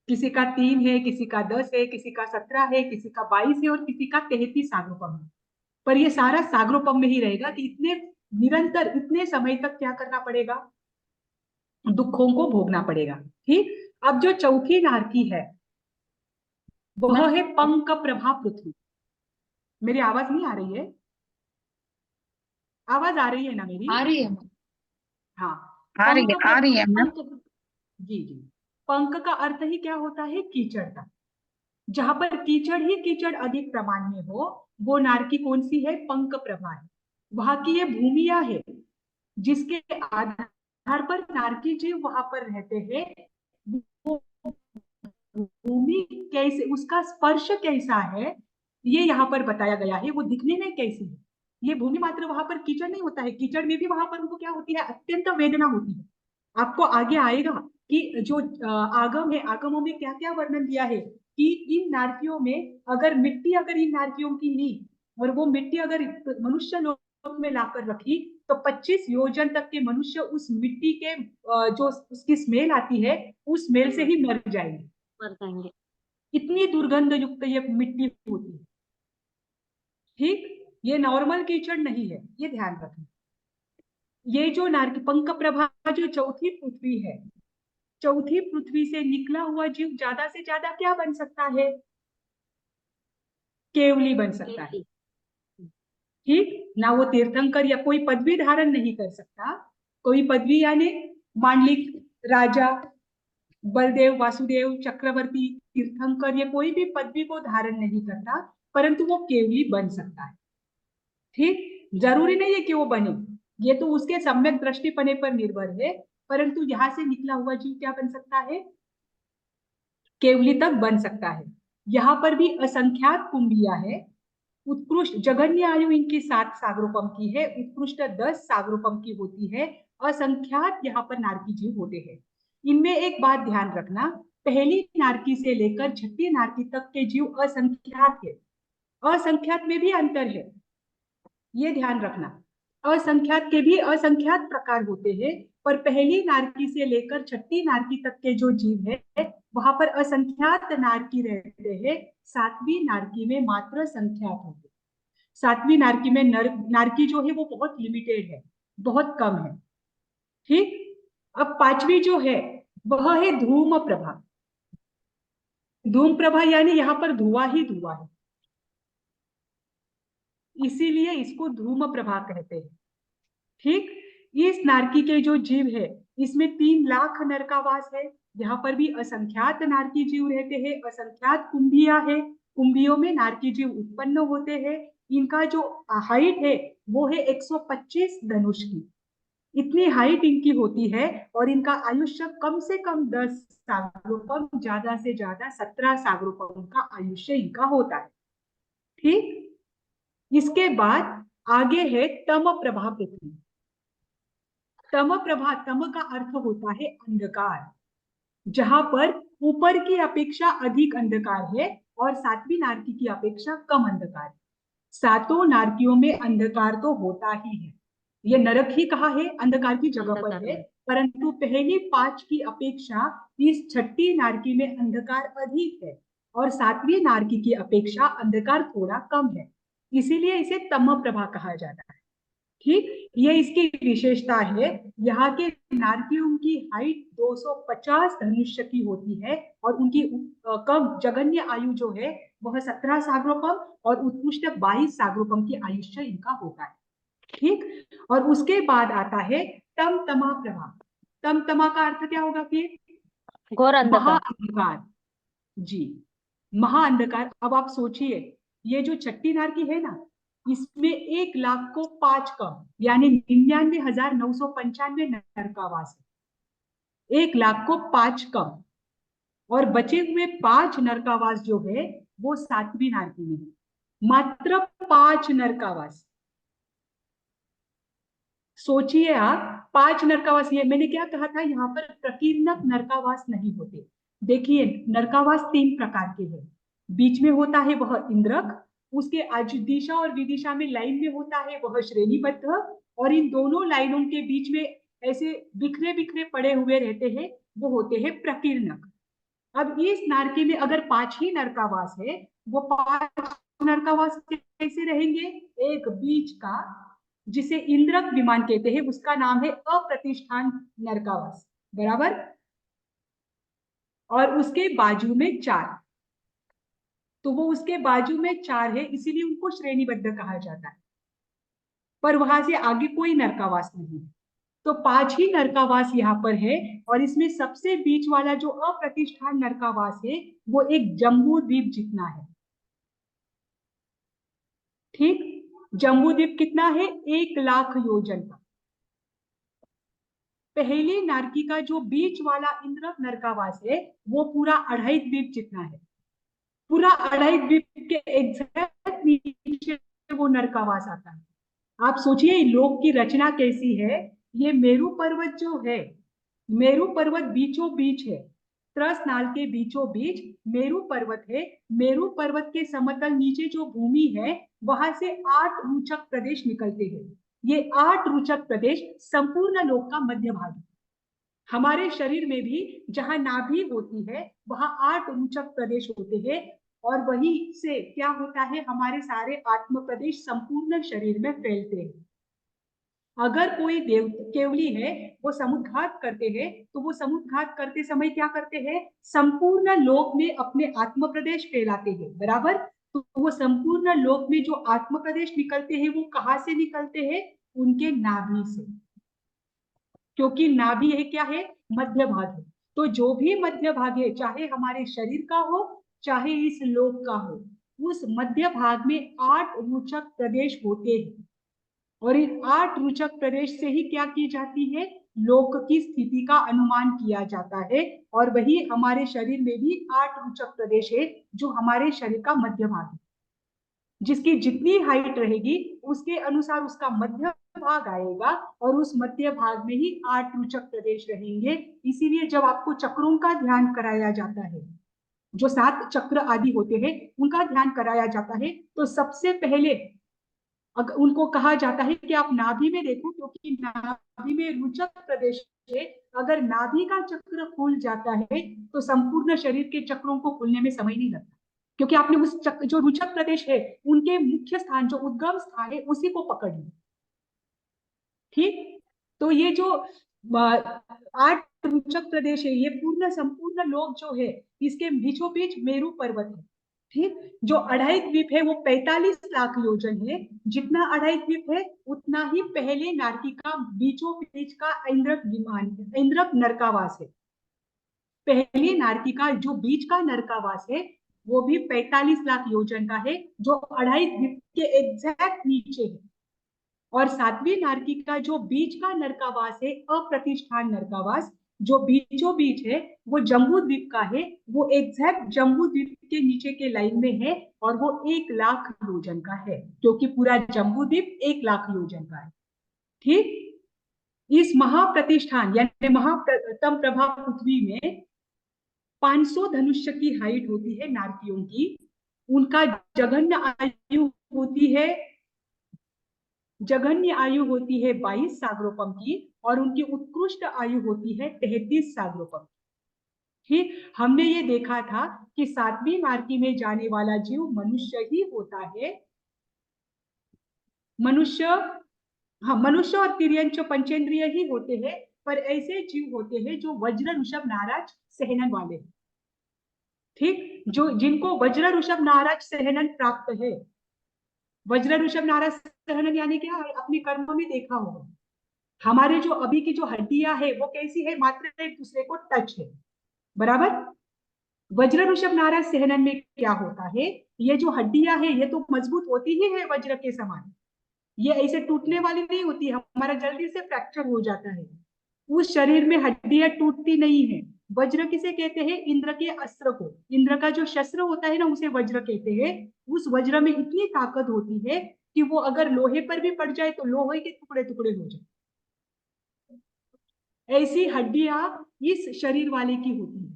किसी का 3 है, किसी का 10 है, किसी का 17 है, किसी का 22 है और किसी का 33 सागरोपम है, पर ये सारा सागरोपम में ही रहेगा कि इतने निरंतर इतने समय तक क्या करना पड़ेगा, दुखों को भोगना पड़ेगा। ठीक, अब जो चौथी नारकी है वह है पंक प्रभा पृथ्वी। मेरी आवाज नहीं आ रही है? आवाज आ रही है ना मेरी? आ रही है मैम। हाँ, आ रही पंक है, आ रही है मैम। पंक, जी जी, पंक का अर्थ ही क्या होता है, कीचड़ का। जहां पर कीचड़ ही कीचड़ अधिक प्रमाण में हो, वो नारकी कौन सी है, पंक प्रभा है। वहां की ये भूमिया है जिसके आधार पर नारकी जीव वहां पर रहते हैं। वो भूमि कैसे, उसका स्पर्श कैसा है, ये यहाँ पर बताया गया है। वो दिखने में कैसी है, ये भूमि मात्र वहां पर कीचड़ नहीं होता है, कीचड़ में भी वहां पर उनको क्या होती है, अत्यंत वेदना होती है। आपको आगे आएगा कि जो आगम है, आगमों में क्या क्या वर्णन दिया है कि इन नारकियों में अगर मिट्टी, अगर इन नारकियों की ली और वो मिट्टी अगर मनुष्य लोक में लाकर रखी तो 25 योजन तक के मनुष्य उस मिट्टी के जो उसकी स्मेल आती है उस स्मेल से ही मर जाएंगे, मर जाएंगे। इतनी दुर्गंध युक्त ये मिट्टी होती है। ठीक, ये नॉर्मल कीचड़ नहीं है, ये ध्यान रखना। ये जो नारकी पंक प्रभा जो चौथी पृथ्वी है, चौथी पृथ्वी से निकला हुआ जीव ज्यादा से ज्यादा क्या बन सकता है, केवली बन सकता है। ठीक ना, वो तीर्थंकर या कोई पदवी धारण नहीं कर सकता, कोई पदवी यानी मांडलिक, राजा, बलदेव, वासुदेव, चक्रवर्ती, तीर्थंकर, ये कोई भी पदवी को धारण नहीं करता, परंतु वो केवली बन सकता है। ठीक, जरूरी नहीं है कि वो बने, ये तो उसके सम्यक दृष्टिपने पर निर्भर है, परंतु यहां से निकला हुआ जीव क्या बन सकता है, केवली तक बन सकता है। यहाँ पर भी असंख्यात कुंभिया है। उत्कृष्ट जघन्य आयु इनकी 7 सागरोपम की है, उत्कृष्ट 10 सागरोपम की होती है। असंख्यात यहाँ पर नारकी जीव होते हैं। इनमें एक बात ध्यान रखना, पहली नारकी से लेकर छठी नारकी तक के जीव असंख्यात है, असंख्यात में भी अंतर है, ये ध्यान रखना। असंख्यात के भी असंख्यात प्रकार होते हैं, पर पहली नारकी से लेकर छठी नारकी तक के जो जीव है वहां पर असंख्यात नारकी रहते हैं, सातवीं नारकी में मात्र संख्यात होते हैं। सातवीं नारकी में नारकी जो है वो बहुत लिमिटेड है, बहुत कम है। ठीक, अब पांचवी जो है वह है धूम प्रभा। धूम प्रभा यानी यहाँ पर धुआं ही धुआं है, इसीलिए इसको धूम प्रभा कहते हैं। ठीक, इस नारकी के जो जीव है इसमें 3 लाख नर का वास है। यहाँ पर भी असंख्यात नारकी जीव रहते हैं, असंख्यात कुंभिया है, कुंभियों में नारकी जीव उत्पन्न होते हैं। इनका जो हाइट है वो है 125 धनुष की, इतनी हाइट इनकी होती है, और इनका आयुष्य कम से कम 10 सागरोपम, ज्यादा से ज्यादा 17 सागरोपम का आयुष्य इनका होता है। ठीक, इसके बाद आगे है तम प्रभा पृथ्वी। तम प्रभा, तम का अर्थ होता है अंधकार, जहां पर ऊपर की अपेक्षा अधिक अंधकार है और सातवीं नारकी की अपेक्षा कम अंधकार है। सातों नारकियों में अंधकार तो होता ही है, ये नरक ही कहा है, अंधकार की जगह पर है, परंतु पहली 5 की अपेक्षा इस छठी नारकी में अंधकार अधिक है और सातवीं नारकी की अपेक्षा अंधकार थोड़ा कम है, इसीलिए इसे तम प्रभा कहा जाता है। ठीक, ये इसकी विशेषता है। यहाँ के नारकियों की हाइट 250 धनुष्य की होती है और उनकी कम जघन्य आयु जो है वह 17 सागरोपम और उत्कृष्ट 22 सागरोपम की आयुष्य इनका होता है। ठीक, और उसके बाद आता है तम तमा प्रभा। तम तमा का अर्थ क्या होगा फिर, घोर अंधकार। महाअंधकार, जी, महाअंधकार। अब आप सोचिए, ये जो छठी नारकी है ना, इसमें 1 लाख को 5 कम, यानी 99,995 नरकावास है। 1 लाख को 5 कम, और बचे हुए 5 नरकावास जो है वो 7वीं नारकी में है। मात्र 5 नरकावास। सोचिए आप, 5 नरकावास। ये मैंने क्या कहा था, यहाँ पर प्रकीर्णक नरकावास नहीं होते। देखिए, नरकावास 3 प्रकार के हैं। बीच में होता है वह इंद्रक, उसके आज दिशा और विदिशा में लाइन में होता है वह श्रेणीबद्ध, और इन दोनों लाइनों के बीच में ऐसे बिखरे बिखरे पड़े हुए रहते हैं, वो होते हैं प्रकीर्णक। अब इस नारकी में अगर 5 ही नरकावास है, वो 5 नरकावास कैसे रहेंगे? एक बीच का, जिसे इंद्रक विमान कहते हैं, उसका नाम है अप्रतिष्ठान नरकावास, बराबर। और उसके बाजू में 4, तो वो उसके बाजू में 4 है, इसीलिए उनको श्रेणीबद्ध कहा जाता है। पर वहां से आगे कोई नरकावास नहीं है, तो 5 ही नरकावास यहाँ पर है। और इसमें सबसे बीच वाला जो अप्रतिष्ठान नरकावास है, वो एक जम्बू द्वीप जितना है। ठीक, जम्बू द्वीप कितना है? 1 लाख योजन का। पहली नारकी का जो बीच वाला इंद्रक नरकावास है, वो पूरा 2.5 द्वीप जितना है। पूरा 2.5 द्वीप के एग्जैक्ट नीचे वो नरकावास आता है। आप सोचिए लोक की रचना कैसी है। ये मेरू पर्वत जो है, मेरू पर्वत बीचों बीच है, त्रस नाल के बीचों बीच मेरू पर्वत है। मेरू पर्वत के समतल नीचे जो भूमि है, वहां से 8 रुचक प्रदेश निकलते हैं। ये 8 रुचक प्रदेश संपूर्ण लोक का मध्य भाग है। हमारे शरीर में भी जहां नाभि होती है, वहां 8 रुचक प्रदेश होते हैं, और वहीं से क्या होता है, हमारे सारे आत्म प्रदेश संपूर्ण शरीर में फैलते हैं। अगर कोई देव केवली है, वो समुद्घात करते हैं, तो वो समुद्घात करते समय क्या करते हैं? संपूर्ण लोक में अपने आत्म प्रदेश फैलाते हैं, बराबर। तो वो संपूर्ण लोक में जो आत्म प्रदेश निकलते हैं, वो कहाँ से निकलते हैं? उनके नाभि से, क्योंकि नाभि है क्या है? मध्य भाग है। तो जो भी मध्य भाग है, चाहे हमारे शरीर का हो, चाहे इस लोक का हो, उस मध्य भाग में 8 रुचक प्रदेश होते हैं। और इन 8 रुचक प्रदेश से ही क्या की जाती है? लोक की स्थिति का अनुमान किया जाता है। और वही हमारे शरीर में भी 8 रुचक प्रदेश है, जो हमारे शरीर का मध्य भाग है। जिसकी जितनी हाइट रहेगी, उसके अनुसार उसका मध्य भाग आएगा, और उस मध्य भाग में ही 8 रुचक प्रदेश रहेंगे। इसीलिए जब आपको चक्रों का ध्यान कराया जाता है, जो 7 चक्र आदि होते हैं, उनका ध्यान कराया जाता है, तो सबसे पहले उनको कहा जाता है कि आप नाभि में देखो, क्योंकि नाभि में रुचक प्रदेश है। अगर नाभि का चक्र खुल जाता है, तो संपूर्ण शरीर के चक्रों को खुलने में समय नहीं लगता, क्योंकि आपने उस चक्र, जो रुचक प्रदेश है, उनके मुख्य स्थान, जो उद्गम स्थान है, उसी को पकड़ लिया। ठीक, तो ये जो 8 रुचक प्रदेश है, ये पूर्ण संपूर्ण लोक जो है, इसके बीचों बीच मेरू पर्वत है। ठीक, जो 2.5 द्वीप है, वो 45 लाख योजन है। जितना 2.5 द्वीप है, उतना ही पहले नारकी का बीचों बीच का इंद्रक विमान, इंद्रक नरकावास है। पहली नारकी का जो बीच का नरकावास है, वो भी 45 लाख योजन का है, जो 2.5 द्वीप के एग्जैक्ट नीचे है। और 7वीं नारकी का जो बीच का नरकावास है, अप्रतिष्ठान नरकावास, जो बीचों बीच है, वो जम्बू द्वीप का है। वो एग्जैक्ट जम्बू द्वीप के नीचे के लाइन में है, और वो 1 लाख योजन का है, क्योंकि पूरा जम्बू द्वीप 1 लाख योजन का है। ठीक, इस महाप्रतिष्ठान यानी महाप्रतम प्रभा पृथ्वी में 500 धनुष्य की हाइट होती है नारकियों की। उनका जघन्य आयु होती है, जघन्य आयु होती है 22 सागरोपम की, और उनकी उत्कृष्ट आयु होती है 33 सागरोपम। ठीक, हमने ये देखा था कि 7वीं नारकी में जाने वाला जीव मनुष्य ही होता है। मनुष्य, हाँ, मनुष्य और तिर्यंच पंचेंद्रिय ही होते हैं, पर ऐसे जीव होते हैं जो वज्र ऋषभ नाराज सहनन वाले। ठीक, जो जिनको वज्र ऋषभ नाराज सहनन प्राप्त है। वज्र ऋषभ नाराज सहनन यानी क्या? अपने कर्मों में देखा होगा, हमारे जो अभी की जो हड्डियां है, वो कैसी है? मात्र एक दूसरे को टच है। बराबर। वज्र ऋषभ नाराज सहनन में क्या होता है, ये जो हड्डियां है ये तो मजबूत होती ही है वज्र के समान, ये ऐसे टूटने वाली नहीं होती, हमारा जल्दी से फ्रैक्चर हो जाता है। उस शरीर में हड्डियां टूटती नहीं है। वज्र किसे कहते हैं, इंद्र के अस्त्र को, इंद्र का जो शस्त्र होता है ना उसे वज्र कहते हैं। उस वज्र में इतनी ताकत होती है कि वो अगर लोहे पर भी पड़ जाए तो लोहे के टुकड़े टुकड़े हो जाए। ऐसी हड्डियां इस शरीर वाले की होती है,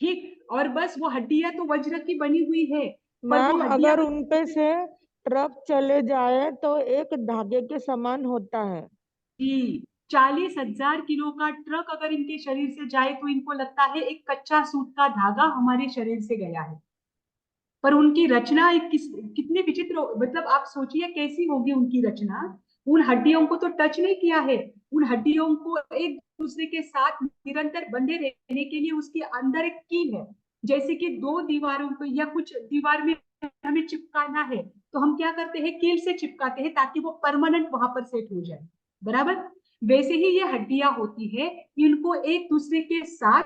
ठीक। और बस वो हड्डियां तो वज्र की बनी हुई है, पर वो मैम हड्डियां अगर उनपे से ट्रक चले जाए तो एक धागे के समान होता है। कि 40,000 किलो का ट्रक अगर इनके शरीर से जाए तो इनको लगता है एक कच्चा सूत का धागा हमारे शरीर से गया है। पर उनकी रचना कितनी विचित्र मतलब आप सोचिए कैसी होगी उनकी रचना। उन हड्डियों को तो टच नहीं किया है, उन हड्डियों को एक दूसरे के साथ निरंतर बंधे रहने के लिए उसके अंदर एक कील है। जैसे कि दो दीवारों को या कुछ दीवार में हमें चिपकाना है तो हम क्या करते हैं, कील से चिपकाते हैं ताकि वो परमानेंट वहां पर सेट हो जाए, बराबर। वैसे ही ये हड्डियां होती है, इनको एक दूसरे के साथ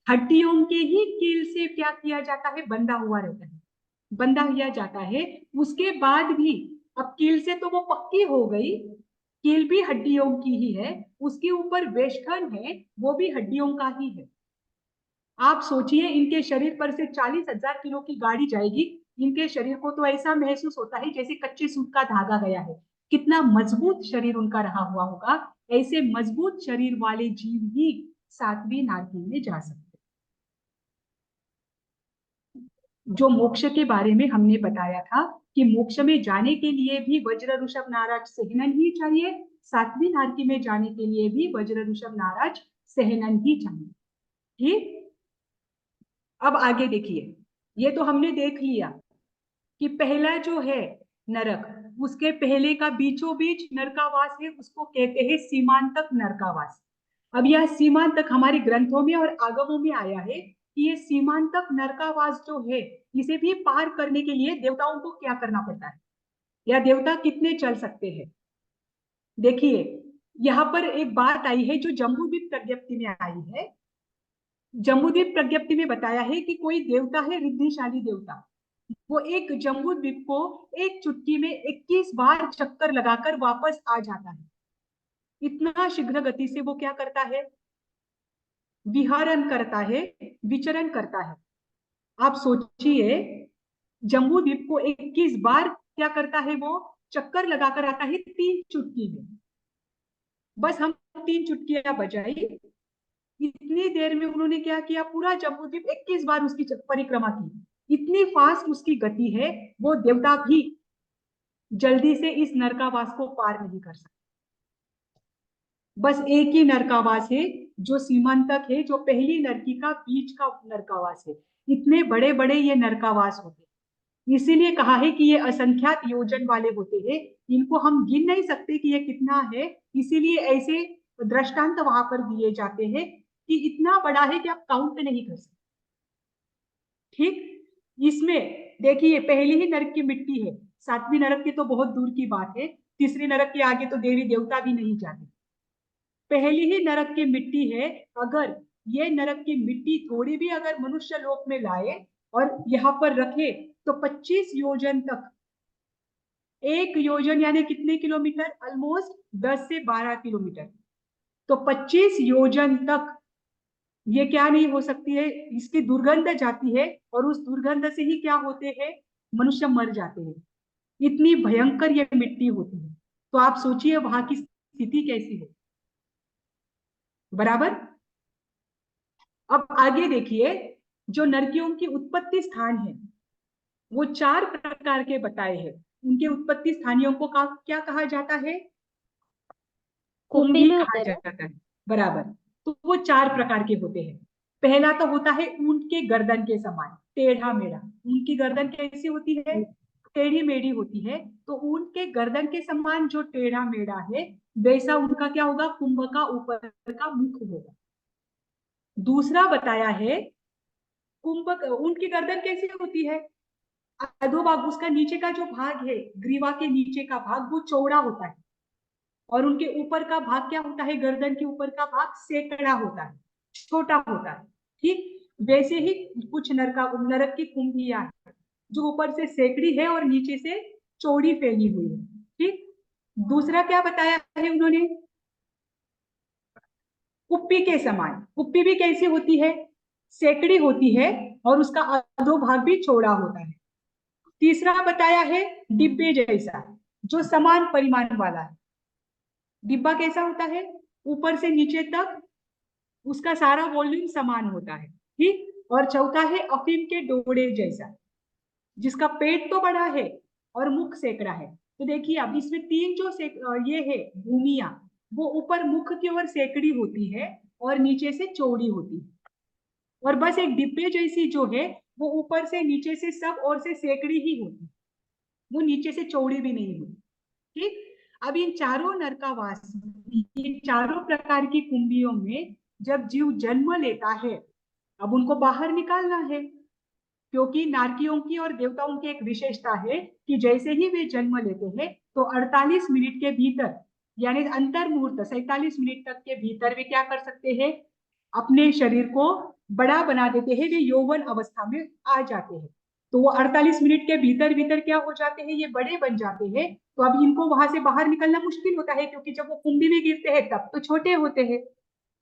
हड्डियों के ही कील से क्या किया जाता है, बंधा हुआ रहता है, बंधा किया जाता है। उसके बाद भी अब कील से तो वो पक्की हो गई, कील भी हड्डियों की ही है, उसके ऊपर वेष्ठन है वो भी हड्डियों का ही है। आप सोचिए इनके शरीर पर से 40,000 किलो की गाड़ी जाएगी, इनके शरीर को तो ऐसा महसूस होता है जैसे कच्चे सूत का धागा गया है। कितना मजबूत शरीर उनका रहा हुआ होगा। ऐसे मजबूत शरीर वाले जीव ही 7वीं नारकी में जा सकते। जो मोक्ष के बारे में हमने बताया था कि मोक्ष में जाने के लिए भी वज्र ऋषभ नाराज सहनन ही चाहिए, 7वीं नारकी में जाने के लिए भी वज्र ऋषभ नाराज सहनन ही चाहिए, ठीक। अब आगे देखिए, ये तो हमने देख लिया कि पहला जो है नरक, उसके पहले का बीचों बीच नरकावास है, उसको कहते हैं सीमांतक नरकावास। अब यह सीमांतक हमारे ग्रंथों में और आगमों में आया है कि ये सीमांतक नरकावास जो है इसे भी पार करने के लिए देवताओं को क्या करना पड़ता है, या देवता कितने चल सकते हैं। देखिए यहाँ पर एक बात आई है जो जम्बूद्वीप प्रज्ञप्ति में आई है। जम्बूद्वीप प्रज्ञप्ति में बताया है कि कोई देवता है रिद्धिशाली देवता, वो एक जम्बूद्वीप को एक चुटकी में 21 बार चक्कर लगाकर वापस आ जाता है। इतना शीघ्र गति से वो क्या करता है, विहरण करता है, विचरण करता है। आप सोचिए जम्बूद्वीप को 21 बार क्या करता है, वो चक्कर लगाकर आता है 3 चुटकी में। बस हम 3 चुटकियां बजाई, इतनी देर में उन्होंने क्या किया, पूरा जम्बूद्वीप 21 बार उसकी परिक्रमा की। इतनी फास्ट उसकी गति है, वो देवता भी जल्दी से इस नरकावास को पार नहीं कर सकते। बस एक ही नरकावास है जो सीमांतक है, जो पहली नरकी का बीच का नरकावास है। इतने बड़े बड़े ये नरकावास होते हैं, इसीलिए कहा है कि ये असंख्यात योजन वाले होते हैं, इनको हम गिन नहीं सकते कि ये कितना है। इसीलिए ऐसे दृष्टांत वहां पर दिए जाते हैं कि इतना बड़ा है कि आप काउंट नहीं कर सकते, ठीक। इसमें देखिए पहली ही नरक की मिट्टी है, 7वीं नरक की तो बहुत दूर की बात है, तीसरी नरक के आगे तो देवी देवता भी नहीं जाते। पहली ही नरक की मिट्टी है, अगर ये नरक की मिट्टी थोड़ी भी अगर मनुष्य लोक में लाए और यहाँ पर रखे तो 25 योजन तक, 1 योजन यानी कितने किलोमीटर, ऑलमोस्ट 10 से 12 किलोमीटर, तो 25 योजन तक ये क्या नहीं हो सकती है, इसकी दुर्गंध जाती है और उस दुर्गंध से ही क्या होते हैं, मनुष्य मर जाते हैं। इतनी भयंकर ये मिट्टी होती है, तो आप सोचिए वहां की स्थिति कैसी है, बराबर। अब आगे देखिए, जो नरकियों की उत्पत्ति स्थान है वो 4 प्रकार के बताए हैं। उनके उत्पत्ति स्थानियों को क्या कहा जाता है, कुंभ ही में होता कहा है ना? जाता है, बराबर। तो वो 4 प्रकार के होते हैं। पहला तो होता है ऊंट के गर्दन के समान टेढ़ा मेढ़ा, ऊंट की गर्दन कैसी होती है, टेढ़ी मेढ़ी होती है, तो ऊंट के गर्दन के समान जो टेढ़ा मेढ़ा है वैसा उनका क्या होगा, कुंभ का ऊपर का मुख होगा। दूसरा बताया है कुंभ, ऊंट की गर्दन कैसी होती है, अधोभाग, उसका नीचे का जो भाग है, ग्रीवा के नीचे का भाग वो चौड़ा होता है, और उनके ऊपर का भाग क्या होता है, गर्दन के ऊपर का भाग सेकड़ा होता है। छोटा होता है। ठीक वैसे ही कुछ नरक की कुंभियां हैं जो ऊपर से सेकड़ी है और नीचे से चौड़ी फैली हुई है। ठीक दूसरा क्या बताया है उन्होंने, कुप्पी के समान। कुप्पी भी कैसी होती है, सेकड़ी होती है और उसका अधोभाग भी चौड़ा होता है। तीसरा बताया है डिब्बे जैसा, जो समान परिमाण वाला है। डिब्बा कैसा होता है, ऊपर से नीचे तक उसका सारा वॉल्यूम समान होता है। ठीक और चौथा है अफीम के डोडे जैसा, जिसका पेट तो बड़ा है और मुख सेकड़ा है। तो देखिए अब इसमें तीन जो ये है भूमिया, वो ऊपर मुख की ओर सेकड़ी होती है और नीचे से चौड़ी होती है। और बस एक डिब्बे जैसी जो है वो ऊपर से नीचे से सब और से सेकड़ी ही होती है, वो नीचे से चौड़ी भी नहीं होती। ठीक अब इन चारों नरकावास, ये चारों प्रकार की कुंभियों में जब जीव जन्म लेता है, अब उनको बाहर निकालना है। क्योंकि नारकियों की और देवताओं की एक विशेषता है कि जैसे ही वे जन्म लेते हैं तो 48 मिनट के भीतर, यानी अंतर मुहूर्त 47 मिनट तक के भीतर वे क्या कर सकते हैं, अपने शरीर को बड़ा बना देते हैं, वे यौवन अवस्था में आ जाते हैं। तो वो 48 मिनट के भीतर भीतर क्या हो जाते हैं, ये बड़े बन जाते हैं। तो अब इनको वहां से बाहर निकलना मुश्किल होता है, क्योंकि जब वो कुंभी में गिरते हैं तब तो छोटे होते हैं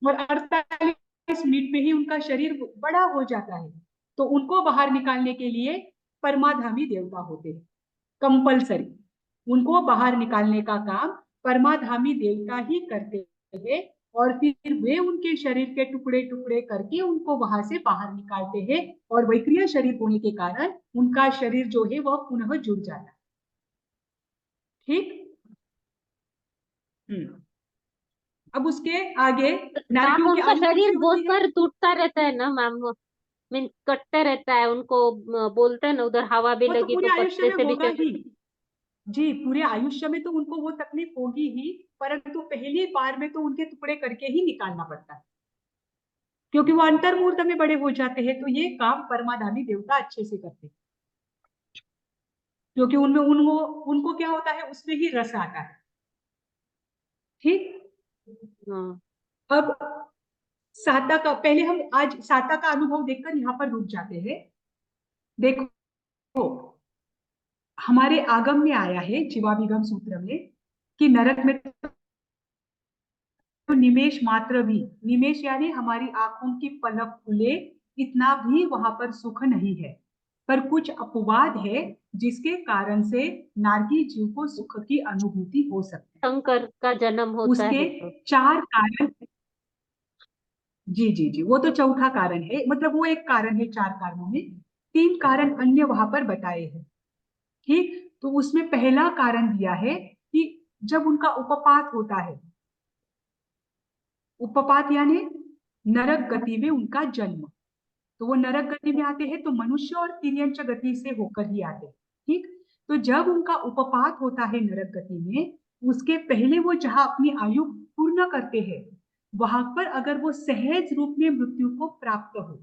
और 48 मिनट में ही उनका शरीर बड़ा हो जाता है। तो उनको बाहर निकालने के लिए परमाधामी देवता होते हैं, कंपलसरी। उनको बाहर निकालने का काम परमाधामी देवता ही करते हैं और फिर वे उनके शरीर के टुकड़े टुकड़े करके उनको वहां से बाहर निकालते हैं और वैक्रिय शरीर होने के कारण उनका शरीर जो है वह पुनः जुड़ जाता है। ठीक अब उसके आगे मैम नारकियों की उनका आयु कैसी शरीर बहुत होती है। बार टूटता रहता है ना मैम, मीन कटते रहता है उनको, बोलते हैं ना उधर हवा भी वो तो लगी पूरे तो आयुष्य पत्ते में से भी होगा चल। ही जी, पूरे आयुष्य में तो उनको वो तकलीफ होगी ही, परंतु पहली बार में तो उनके टुकड़े करके ही निकालना पड़ता है, क्योंकि वो अंतर मुहूर्त में बड़े हो जाते हैं। तो ये काम परमाधामी देवता अच्छे से करते हैं, क्योंकि उनमें उनको क्या होता है, उसमें ही रस आता है। ठीक हाँ अब साता का, पहले हम आज साता का अनुभव देखकर यहाँ पर रुक जाते हैं। देखो हमारे आगम में आया है जीवाभिगम सूत्र में कि नरक में तो निमेश मात्र भी, निमेश यानी हमारी आंखों की पलक खुले इतना भी वहां पर सुख नहीं है, पर कुछ अपवाद है जिसके कारण से नारकी जीव को सुख की अनुभूति हो सकती है। शंकर का जन्म होता उसके है तो। 4 कारण, जी जी जी, वो तो चौथा कारण है, मतलब वो एक कारण है 4 कारणों में, 3 कारण अन्य वहां पर बताए हैं। ठीक तो उसमें पहला कारण दिया है कि जब उनका उपपात होता है, उपपात यानी नरक गति में उनका जन्म, तो वो नरक गति में आते हैं तो मनुष्य और तिर्यंच गति से होकर ही आते हैं। ठीक तो जब उनका उपपात होता है नरक गति में, उसके पहले वो जहां अपनी आयु पूर्ण करते हैं, वहां पर अगर वो सहज रूप में मृत्यु को प्राप्त हो,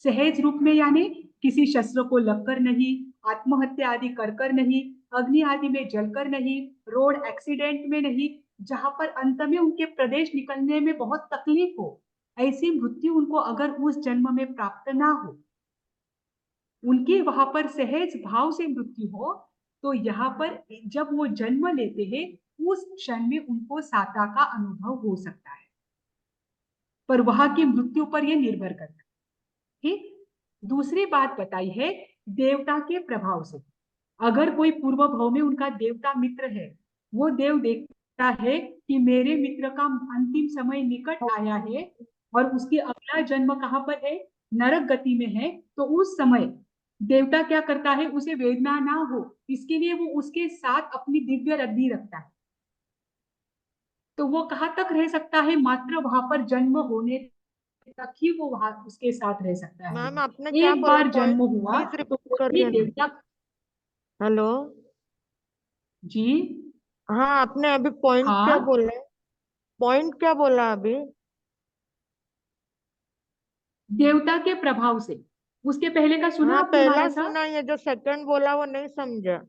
सहज रूप में यानी किसी शस्त्र को लगकर नहीं, आत्महत्या आदि कर नहीं, अग्नि आदि में जलकर नहीं, रोड एक्सीडेंट में नहीं, जहां पर अंत में उनके प्रदेश निकलने में बहुत तकलीफ हो, ऐसी मृत्यु उनको अगर उस जन्म में प्राप्त ना हो, उनकी वहां पर सहज भाव से मृत्यु हो, तो यहाँ पर जब वो जन्म लेते हैं उस क्षण में उनको साता का अनुभव हो सकता है, पर वहां की मृत्यु पर यह निर्भर करता है। ठीक दूसरी बात बताई है देवता के प्रभाव से। अगर कोई पूर्व भाव में उनका देवता मित्र है, वो देव देखता है कि मेरे मित्र का अंतिम समय निकट आया है और उसके अगला जन्म कहाँ पर है, नरक गति में है, तो उस समय देवता क्या करता है, उसे वेदना ना हो इसके लिए वो उसके साथ अपनी दिव्य रद्दी रखता है। तो वो कहाँ तक रह सकता है, मात्र वहां पर जन्म होने तक ही वो वहां उसके साथ रह सकता है। मैम आपने क्या एक बोला, बार जन्म पॉइंट हुआ प्लीज तो रिपीट कर कोई लेना। देवता, हेलो, जी हाँ आपने अभी पॉइंट क्या हाँ, बोला, पॉइंट क्या बोला अभी। देवता के प्रभाव से। उसके पहले का सुना हाँ आपने पहला मानसा। सुना, ये जो सेकंड बोला वो नहीं समझा।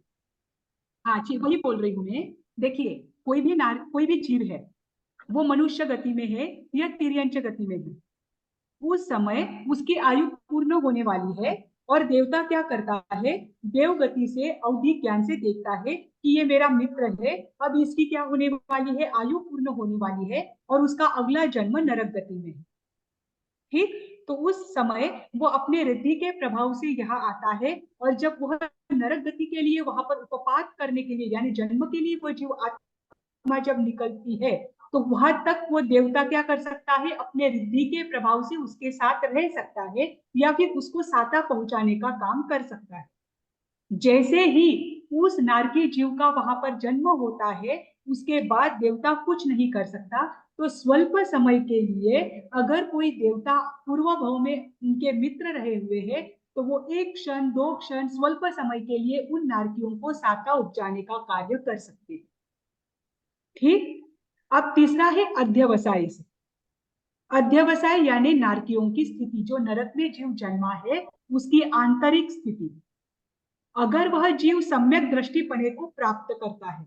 हाँ जी वही बोल रही हूँ मैं। देखिए कोई भी जीव है, वो मनुष्य गति में है या तिर्यंच गति में है, उस समय उसकी आयु पूर्ण होने वाली है और देवता क्या करता है, देवगति से अवधि ज्ञान से देखता है कि ये मेरा मित्र है, अब इसकी क्या होने वाली है, आयु पूर्ण होने वाली है और उसका अगला जन्म नरक गति में है। ठीक, तो उस समय वो अपने रिद्धि के प्रभाव से यहाँ आता है और जब वह नरक गति के लिए वहां पर उपपात करने के लिए यानी जन्म के लिए वो जीव आत्मा जब निकलती है तो वहां तक वो देवता क्या कर सकता है, अपने रिद्धि के प्रभाव से उसके साथ रह सकता है या फिर उसको साता पहुंचाने का काम कर सकता है। जैसे ही उस नारकी जीव का वहां पर जन्म होता है उसके बाद देवता कुछ नहीं कर सकता। तो स्वल्प समय के लिए अगर कोई देवता पूर्व भाव में उनके मित्र रहे हुए हैं तो वो 1 क्षण 2 क्षण स्वल्प समय के लिए उन नारकियों को साता उपजाने का कार्य कर सकते हैं। ठीक, अब तीसरा है अध्यवसाय से। अध्यवसाय यानी नारकियों की स्थिति, जो नरक में जीव जन्मा है उसकी आंतरिक स्थिति। अगर वह जीव सम्यक दृष्टिपणे को प्राप्त करता है,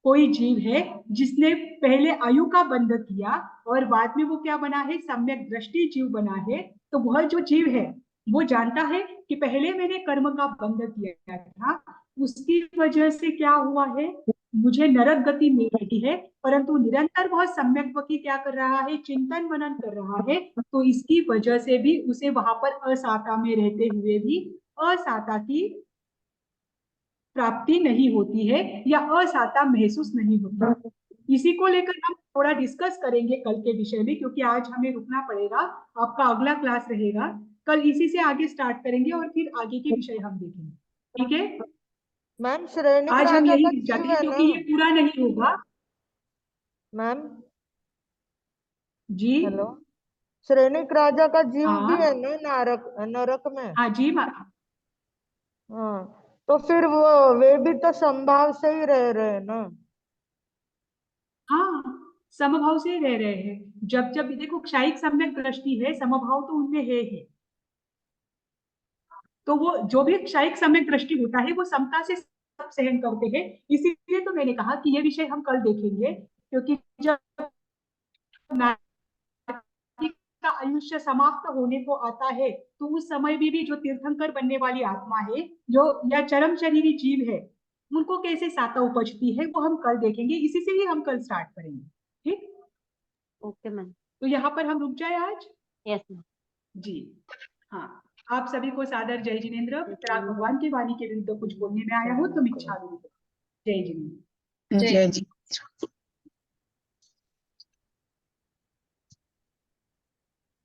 कोई जीव है जिसने पहले आयु का बंध किया और बाद में वो क्या बना है, सम्यक दृष्टि जीव बना है, तो वह जो जीव है वो जानता है कि पहले मैंने कर्म का बंध किया था, उसकी वजह से क्या हुआ है, मुझे नरक गति मिल रही है, परंतु निरंतर वह सम्यक वकी क्या कर रहा है, चिंतन मनन कर रहा है, तो इसकी वजह से भी उसे वहां पर असाता में रहते हुए भी असाता की प्राप्ति नहीं होती है या असाता महसूस नहीं होता। इसी को लेकर हम थोड़ा डिस्कस करेंगे कल के विषय में, क्योंकि आज हमें रुकना पड़ेगा, आपका अगला क्लास रहेगा, कल इसी से आगे स्टार्ट करेंगे और फिर आगे के विषय हम देखेंगे। ठीक है, मैम श्रेणिक आज हम राजा यही का रुक जाते जीव हैं है क्योंकि ना ये पूरा नहीं होगा। मैम? जी हेलो, श्रेणिक राजा का जीव भी है हाँ, ना नरक नरक में? हाँ जी हाँ, तो फिर वो वे भी तो संभाव से ही रह रहे हैं ना? हाँ, समभाव से रह रहे हैं। जब जब देखो क्षायिक सम्यक दृष्टि है, समभाव तो उनमें है ही, तो वो जो भी क्षायिक सम्यक दृष्टि होता है वो समता से सब सहन करते हैं। इसीलिए तो मैंने कहा कि ये विषय हम कल देखेंगे, क्योंकि जब नारी का आयुष्य समाप्त होने को आता है तो उस समय भी जो तीर्थंकर बनने वाली आत्मा है, जो या चरम शरीरी जीव है, उनको कैसे साता उपजती है वो हम कल देखेंगे। इसी से ही हम कल स्टार्ट करेंगे। ठीक, ओके मैम। तो यहाँ पर हम रुक जाए आज। Yes ma'am. जी हाँ, आप सभी को सादर जय जिनेन्द्र। अगर आप भगवान की वाणी के विरुद्ध कुछ बोलने में आया हो तो मिच्छा जय जिनेन्द्र। जय जय जी।